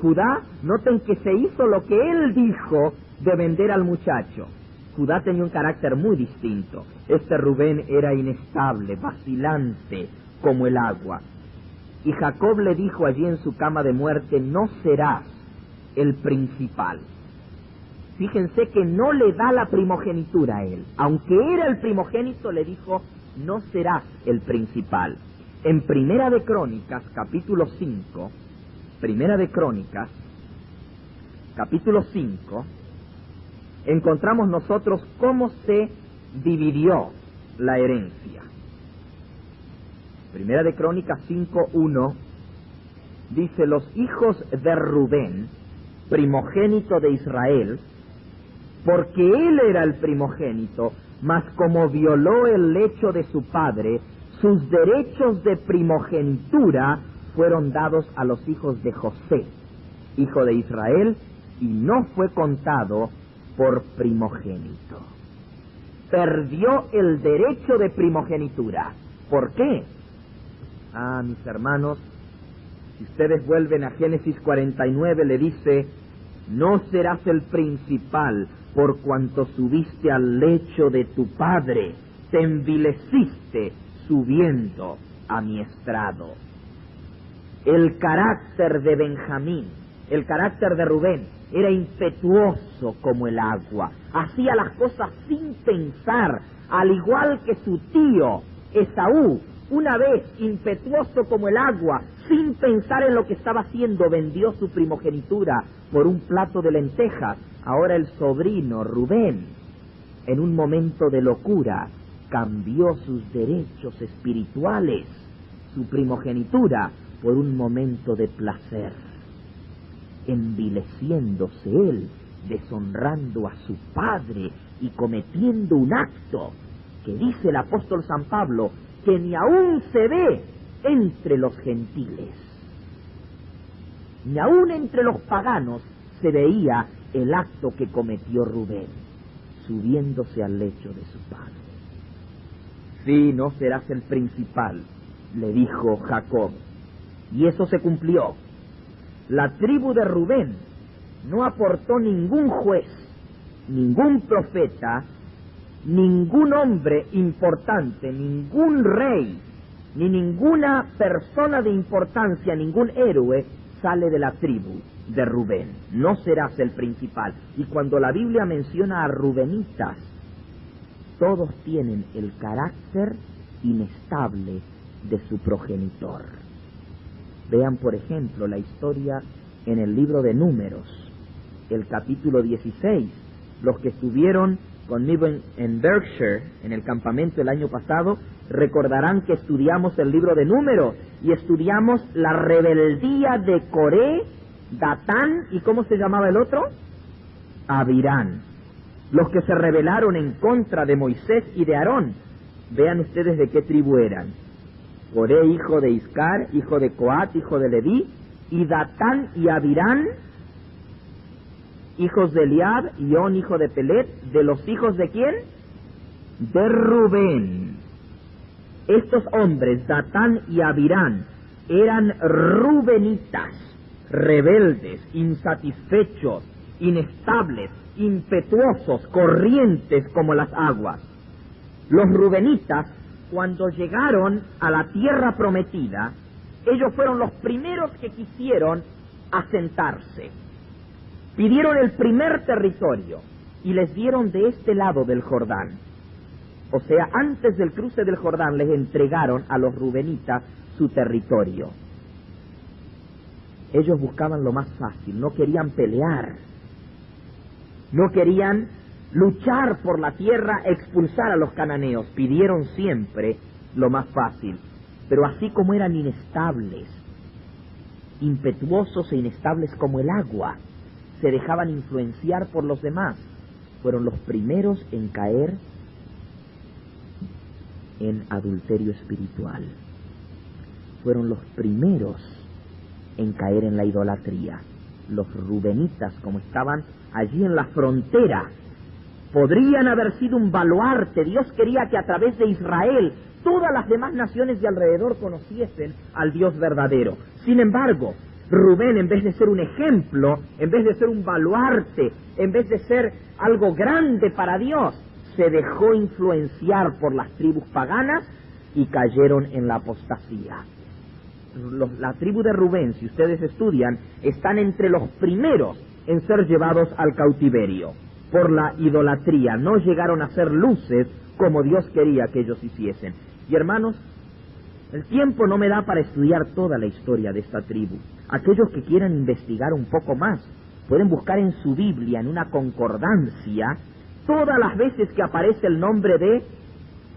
Judá, noten que se hizo lo que él dijo de vender al muchacho. Judá tenía un carácter muy distinto. Este Rubén era inestable, vacilante, como el agua. Y Jacob le dijo allí en su cama de muerte, no serás el principal. Fíjense que no le da la primogenitura a él. Aunque era el primogénito, le dijo, no serás el principal. En Primera de Crónicas, capítulo 5, Primera de Crónicas, capítulo 5, encontramos nosotros cómo se dividió la herencia. Primera de Crónicas 5:1 dice, los hijos de Rubén, primogénito de Israel, porque él era el primogénito, mas como violó el lecho de su padre, sus derechos de primogenitura fueron dados a los hijos de José, hijo de Israel, y no fue contado por primogénito. Perdió el derecho de primogenitura. ¿Por qué? Mis hermanos, si ustedes vuelven a Génesis 49, le dice, no serás el principal por cuanto subiste al lecho de tu padre, te envileciste subiendo a mi estrado. El carácter de Benjamín, el carácter de Rubén, era impetuoso como el agua, hacía las cosas sin pensar, al igual que su tío Esaú. Una vez, impetuoso como el agua, sin pensar en lo que estaba haciendo, vendió su primogenitura por un plato de lentejas. Ahora el sobrino Rubén, en un momento de locura, cambió sus derechos espirituales, su primogenitura, por un momento de placer, envileciéndose él, deshonrando a su padre y cometiendo un acto que dice el apóstol San Pablo, que ni aún se ve entre los gentiles. Ni aún entre los paganos se veía el acto que cometió Rubén, subiéndose al lecho de su padre. Sí, no serás el principal, le dijo Jacob. Y eso se cumplió. La tribu de Rubén no aportó ningún juez, ningún profeta, ningún hombre importante, ningún rey, ni ninguna persona de importancia, ningún héroe sale de la tribu de Rubén. No serás el principal. Y cuando la Biblia menciona a rubenitas, todos tienen el carácter inestable de su progenitor. Vean, por ejemplo, la historia en el libro de Números, el capítulo 16. Los que estuvieron conmigo en Berkshire, en el campamento el año pasado, recordarán que estudiamos el libro de Números y estudiamos la rebeldía de Coré, Datán y ¿cómo se llamaba el otro? Abirán. Los que se rebelaron en contra de Moisés y de Aarón. Vean ustedes de qué tribu eran. Coré, hijo de Iscar, hijo de Coat, hijo de Leví, y Datán y Abirán, hijos de Eliab, y On, hijo de Pelet, de los hijos de ¿quién? De Rubén. Estos hombres, Datán y Abirán, eran rubenitas, rebeldes, insatisfechos, inestables, impetuosos, corrientes como las aguas. Los rubenitas, cuando llegaron a la tierra prometida, ellos fueron los primeros que quisieron asentarse. Pidieron el primer territorio y les dieron de este lado del Jordán. O sea, antes del cruce del Jordán les entregaron a los rubenitas su territorio. Ellos buscaban lo más fácil, no querían pelear, no querían luchar por la tierra, expulsar a los cananeos, pidieron siempre lo más fácil. Pero así como eran inestables, impetuosos e inestables como el agua, se dejaban influenciar por los demás, fueron los primeros en caer en adulterio espiritual. Fueron los primeros en caer en la idolatría. Los rubenitas, como estaban allí en la frontera, podrían haber sido un baluarte. Dios quería que a través de Israel todas las demás naciones de alrededor conociesen al Dios verdadero. Sin embargo, Rubén, en vez de ser un ejemplo, en vez de ser un baluarte, en vez de ser algo grande para Dios, se dejó influenciar por las tribus paganas y cayeron en la apostasía. La tribu de Rubén, si ustedes estudian, están entre los primeros en ser llevados al cautiverio. por la idolatría, no llegaron a ser luces como Dios quería que ellos hiciesen. Y hermanos, el tiempo no me da para estudiar toda la historia de esta tribu. Aquellos que quieran investigar un poco más, pueden buscar en su Biblia, en una concordancia, todas las veces que aparece el nombre de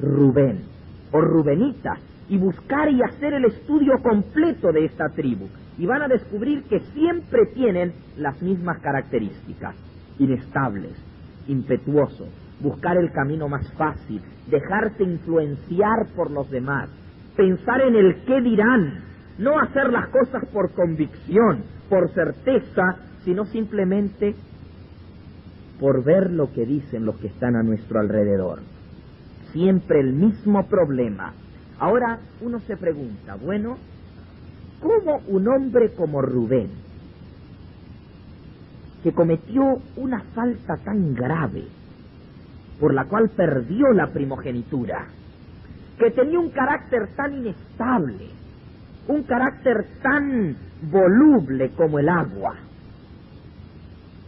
Rubén o Rubenita, y buscar y hacer el estudio completo de esta tribu. Y van a descubrir que siempre tienen las mismas características: inestables, impetuosos, buscar el camino más fácil, dejarse influenciar por los demás, pensar en el qué dirán, no hacer las cosas por convicción, por certeza, sino simplemente por ver lo que dicen los que están a nuestro alrededor. Siempre el mismo problema. Ahora uno se pregunta, bueno, ¿cómo un hombre como Rubén, que cometió una falta tan grave, por la cual perdió la primogenitura, que tenía un carácter tan inestable, un carácter tan voluble como el agua,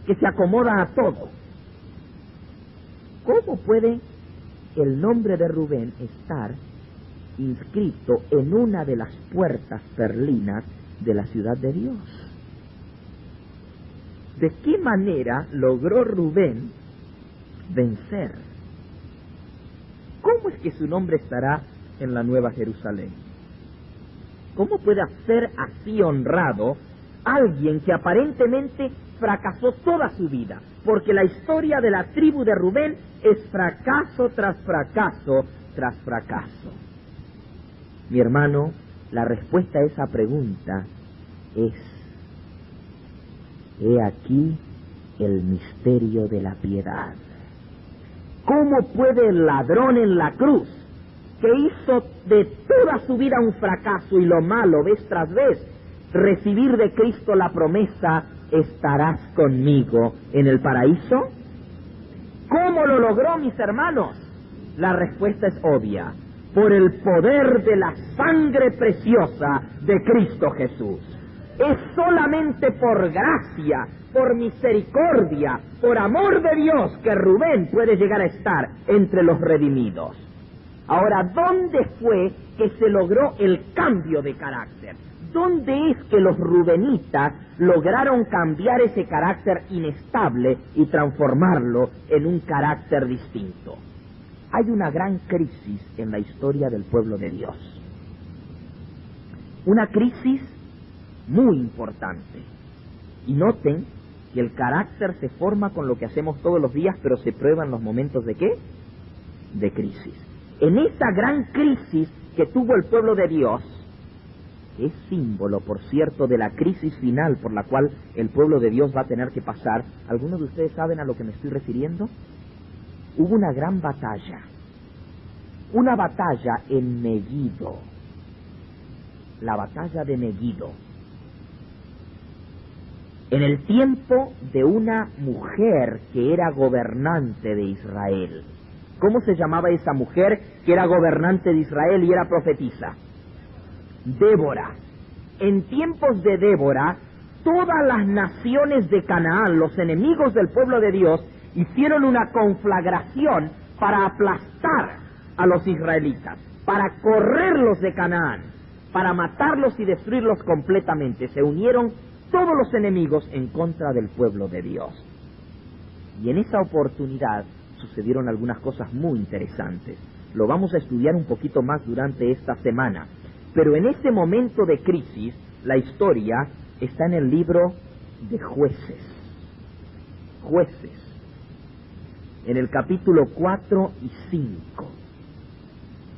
que se acomoda a todo, cómo puede el nombre de Rubén estar inscrito en una de las puertas perlinas de la ciudad de Dios? ¿De qué manera logró Rubén vencer? ¿Cómo es que su nombre estará en la Nueva Jerusalén? ¿Cómo puede ser así honrado alguien que aparentemente fracasó toda su vida? Porque la historia de la tribu de Rubén es fracaso tras fracaso tras fracaso. Mi hermano, la respuesta a esa pregunta es: he aquí el misterio de la piedad. ¿Cómo puede el ladrón en la cruz, que hizo de toda su vida un fracaso y lo malo vez tras vez, recibir de Cristo la promesa: estarás conmigo en el paraíso? ¿Cómo lo logró, mis hermanos? La respuesta es obvia: por el poder de la sangre preciosa de Cristo Jesús. Es solamente por gracia, por misericordia, por amor de Dios, que Rubén puede llegar a estar entre los redimidos. Ahora, ¿dónde fue que se logró el cambio de carácter? ¿Dónde es que los rubenitas lograron cambiar ese carácter inestable y transformarlo en un carácter distinto? Hay una gran crisis en la historia del pueblo de Dios. Una crisis muy importante. Y noten que el carácter se forma con lo que hacemos todos los días, pero se prueba en los momentos de ¿qué? De crisis. En esa gran crisis que tuvo el pueblo de Dios, es símbolo, por cierto, de la crisis final por la cual el pueblo de Dios va a tener que pasar. ¿Algunos de ustedes saben a lo que me estoy refiriendo? Hubo una gran batalla. Una batalla en Megiddo. La batalla de Megiddo. En el tiempo de una mujer que era gobernante de Israel. ¿Cómo se llamaba esa mujer que era gobernante de Israel y era profetisa? Débora. En tiempos de Débora, todas las naciones de Canaán, los enemigos del pueblo de Dios, hicieron una conflagración para aplastar a los israelitas, para correrlos de Canaán, para matarlos y destruirlos completamente. Se unieron todos los enemigos en contra del pueblo de Dios. Y en esa oportunidad sucedieron algunas cosas muy interesantes. Lo vamos a estudiar un poquito más durante esta semana. Pero en ese momento de crisis, la historia está en el libro de Jueces. Jueces. En el capítulo 4 y 5.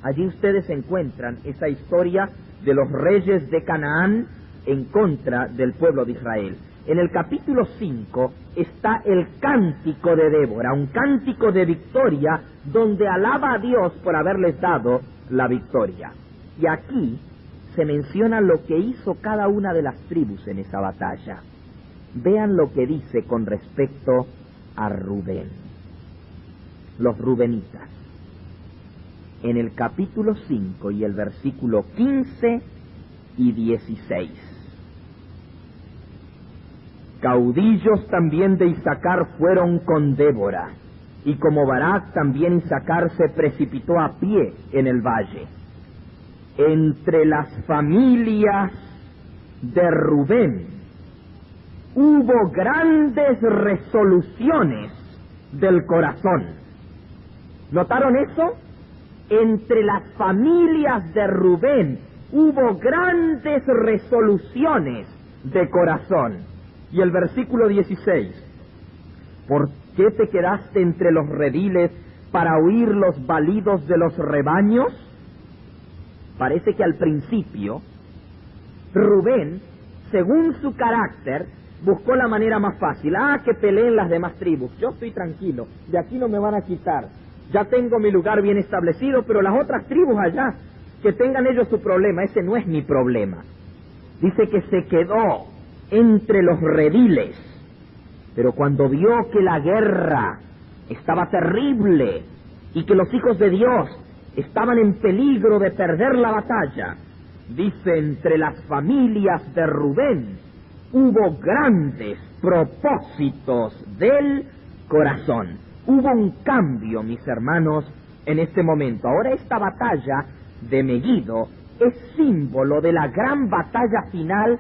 Allí ustedes encuentran esa historia de los reyes de Canaán en contra del pueblo de Israel. En el capítulo 5 está el cántico de Débora, un cántico de victoria donde alaba a Dios por haberles dado la victoria. Y aquí se menciona lo que hizo cada una de las tribus en esa batalla. Vean lo que dice con respecto a Rubén. Los rubenitas. En el capítulo 5 y el versículo 15 y 16. Caudillos también de Isaacar fueron con Débora, y como Barak también Isaacar se precipitó a pie en el valle. Entre las familias de Rubén hubo grandes resoluciones del corazón. ¿Notaron eso? Entre las familias de Rubén hubo grandes resoluciones de corazón. Y el versículo 16: ¿por qué te quedaste entre los rediles para oír los balidos de los rebaños? Parece que al principio Rubén, según su carácter, buscó la manera más fácil. Que peleen las demás tribus, yo estoy tranquilo, de aquí no me van a quitar, ya tengo mi lugar bien establecido, pero las otras tribus allá, que tengan ellos su problema, ese no es mi problema. Dice que se quedó entre los rediles, pero cuando vio que la guerra estaba terrible y que los hijos de Dios estaban en peligro de perder la batalla, dice, entre las familias de Rubén hubo grandes propósitos del corazón. Hubo un cambio, mis hermanos, en este momento. Ahora esta batalla de Megiddo es símbolo de la gran batalla final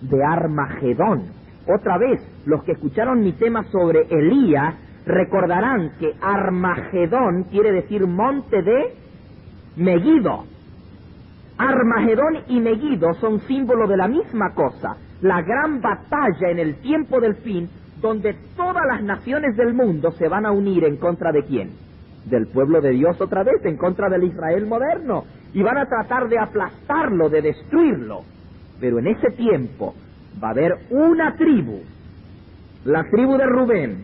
de Armagedón. Otra vez, los que escucharon mi tema sobre Elías recordarán que Armagedón quiere decir monte de Megiddo. Armagedón y Megiddo son símbolo de la misma cosa, la gran batalla en el tiempo del fin, donde todas las naciones del mundo se van a unir en contra de ¿quién? Del pueblo de Dios otra vez, en contra del Israel moderno, y van a tratar de aplastarlo, de destruirlo. Pero en ese tiempo va a haber una tribu, la tribu de Rubén,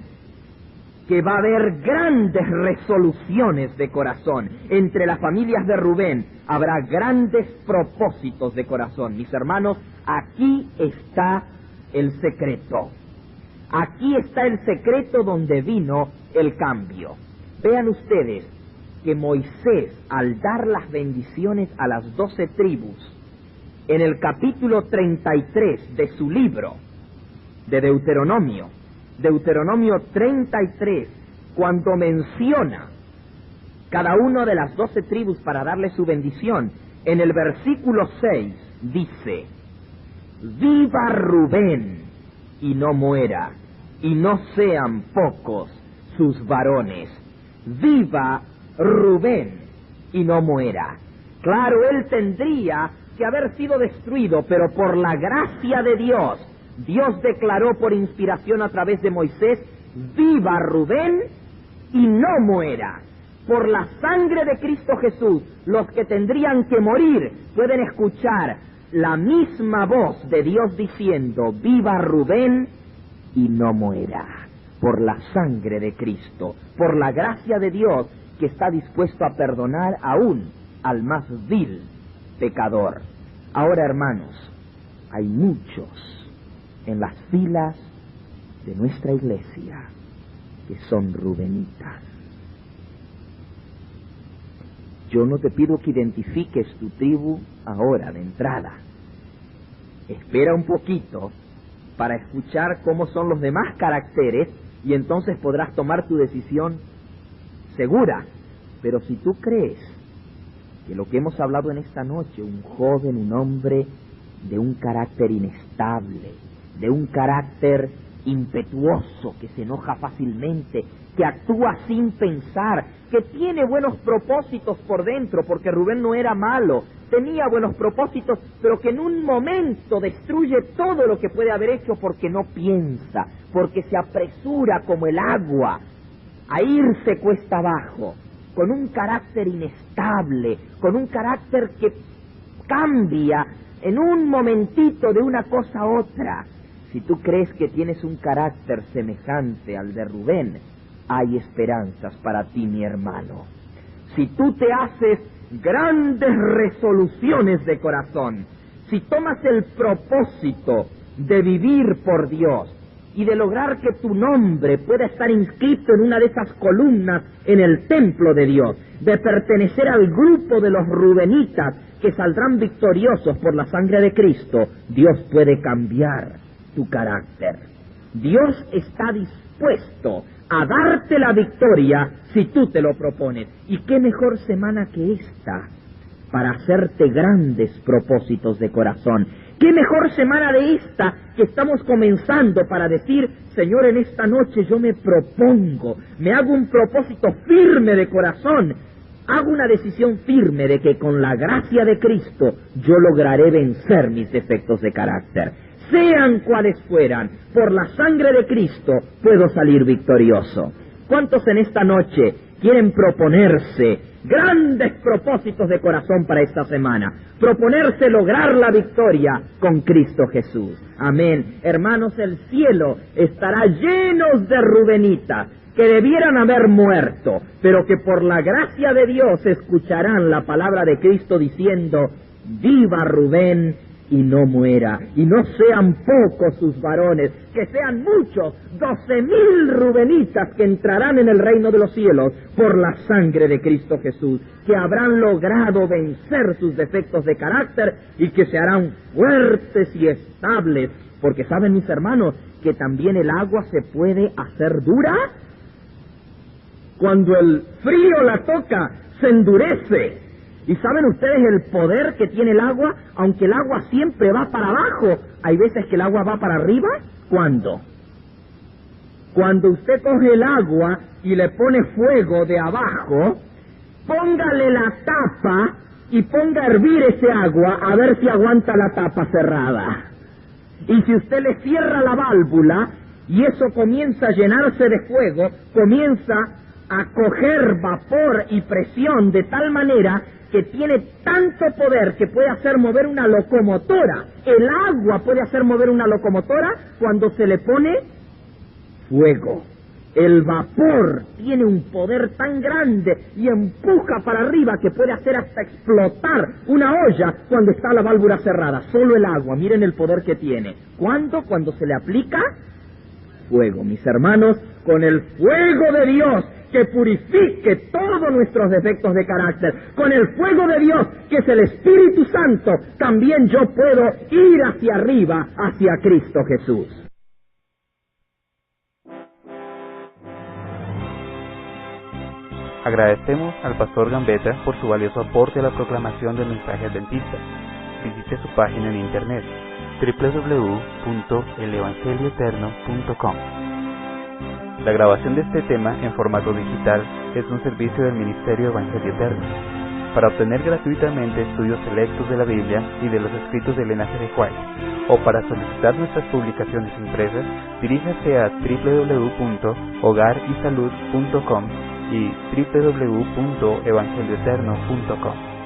que va a haber grandes resoluciones de corazón. Entre las familias de Rubén habrá grandes propósitos de corazón. Mis hermanos, aquí está el secreto. Aquí está el secreto donde vino el cambio. Vean ustedes que Moisés, al dar las bendiciones a las 12 tribus, en el capítulo 33 de su libro de Deuteronomio 33, cuando menciona cada una de las 12 tribus para darle su bendición, en el versículo 6 dice: viva Rubén y no muera, y no sean pocos sus varones. Viva Rubén y no muera. Claro, él tendría que haber sido destruido, pero por la gracia de Dios, Dios declaró por inspiración a través de Moisés: viva Rubén y no muera. Por la sangre de Cristo Jesús, los que tendrían que morir pueden escuchar la misma voz de Dios diciendo: viva Rubén y no muera. Por la sangre de Cristo, por la gracia de Dios, que está dispuesto a perdonar aún al más vil pecador. Ahora, hermanos, hay muchos en las filas de nuestra iglesia que son rubenitas. Yo no te pido que identifiques tu tribu ahora de entrada. Espera un poquito para escuchar cómo son los demás caracteres y entonces podrás tomar tu decisión segura. Pero si tú crees que lo que hemos hablado en esta noche, un joven, un hombre de un carácter inestable, de un carácter impetuoso, que se enoja fácilmente, que actúa sin pensar, que tiene buenos propósitos por dentro, porque Rubén no era malo, tenía buenos propósitos, pero que en un momento destruye todo lo que puede haber hecho porque no piensa, porque se apresura como el agua a irse cuesta abajo, con un carácter inestable, con un carácter que cambia en un momentito de una cosa a otra. Si tú crees que tienes un carácter semejante al de Rubén, hay esperanzas para ti, mi hermano. Si tú te haces grandes resoluciones de corazón, si tomas el propósito de vivir por Dios y de lograr que tu nombre pueda estar inscrito en una de esas columnas en el templo de Dios, de pertenecer al grupo de los rubenitas que saldrán victoriosos por la sangre de Cristo, Dios puede cambiar tu carácter. Dios está dispuesto a darte la victoria si tú te lo propones. ¿Y qué mejor semana que esta para hacerte grandes propósitos de corazón? ¿Qué mejor semana de esta que estamos comenzando para decir, Señor, en esta noche yo me propongo, me hago un propósito firme de corazón, hago una decisión firme de que con la gracia de Cristo yo lograré vencer mis defectos de carácter? Sean cuales fueran, por la sangre de Cristo puedo salir victorioso. ¿Cuántos en esta noche quieren proponerse grandes propósitos de corazón para esta semana? Proponerse lograr la victoria con Cristo Jesús. Amén. Hermanos, el cielo estará lleno de rubenitas que debieran haber muerto, pero que por la gracia de Dios escucharán la palabra de Cristo diciendo, viva Rubén y no muera, y no sean pocos sus varones, que sean muchos, 12,000 rubenitas que entrarán en el reino de los cielos por la sangre de Cristo Jesús, que habrán logrado vencer sus defectos de carácter y que se harán fuertes y estables, porque saben, mis hermanos, que también el agua se puede hacer dura. Cuando el frío la toca, se endurece. ¿Y saben ustedes el poder que tiene el agua? Aunque el agua siempre va para abajo, hay veces que el agua va para arriba. ¿Cuándo? Cuando usted coge el agua y le pone fuego de abajo, póngale la tapa y ponga a hervir ese agua a ver si aguanta la tapa cerrada. Y si usted le cierra la válvula y eso comienza a llenarse de fuego, comienza a coger vapor y presión de tal manera que tiene tanto poder que puede hacer mover una locomotora. El agua puede hacer mover una locomotora cuando se le pone fuego. El vapor tiene un poder tan grande y empuja para arriba que puede hacer hasta explotar una olla cuando está la válvula cerrada. Solo el agua, miren el poder que tiene. ¿Cuándo? Cuando se le aplica fuego. Mis hermanos, con el fuego de Dios que purifique todos nuestros defectos de carácter, con el fuego de Dios que es el Espíritu Santo, también yo puedo ir hacia arriba, hacia Cristo Jesús. Agradecemos al pastor Gambetta por su valioso aporte a la proclamación del mensaje adventista. Visite su página en internet www.elevangelioeterno.com. La grabación de este tema en formato digital es un servicio del Ministerio Evangelio Eterno. Para obtener gratuitamente estudios selectos de la Biblia y de los escritos de Elena G. White, o para solicitar nuestras publicaciones impresas, diríjase a www.hogarysalud.com y www.evangelioeterno.com.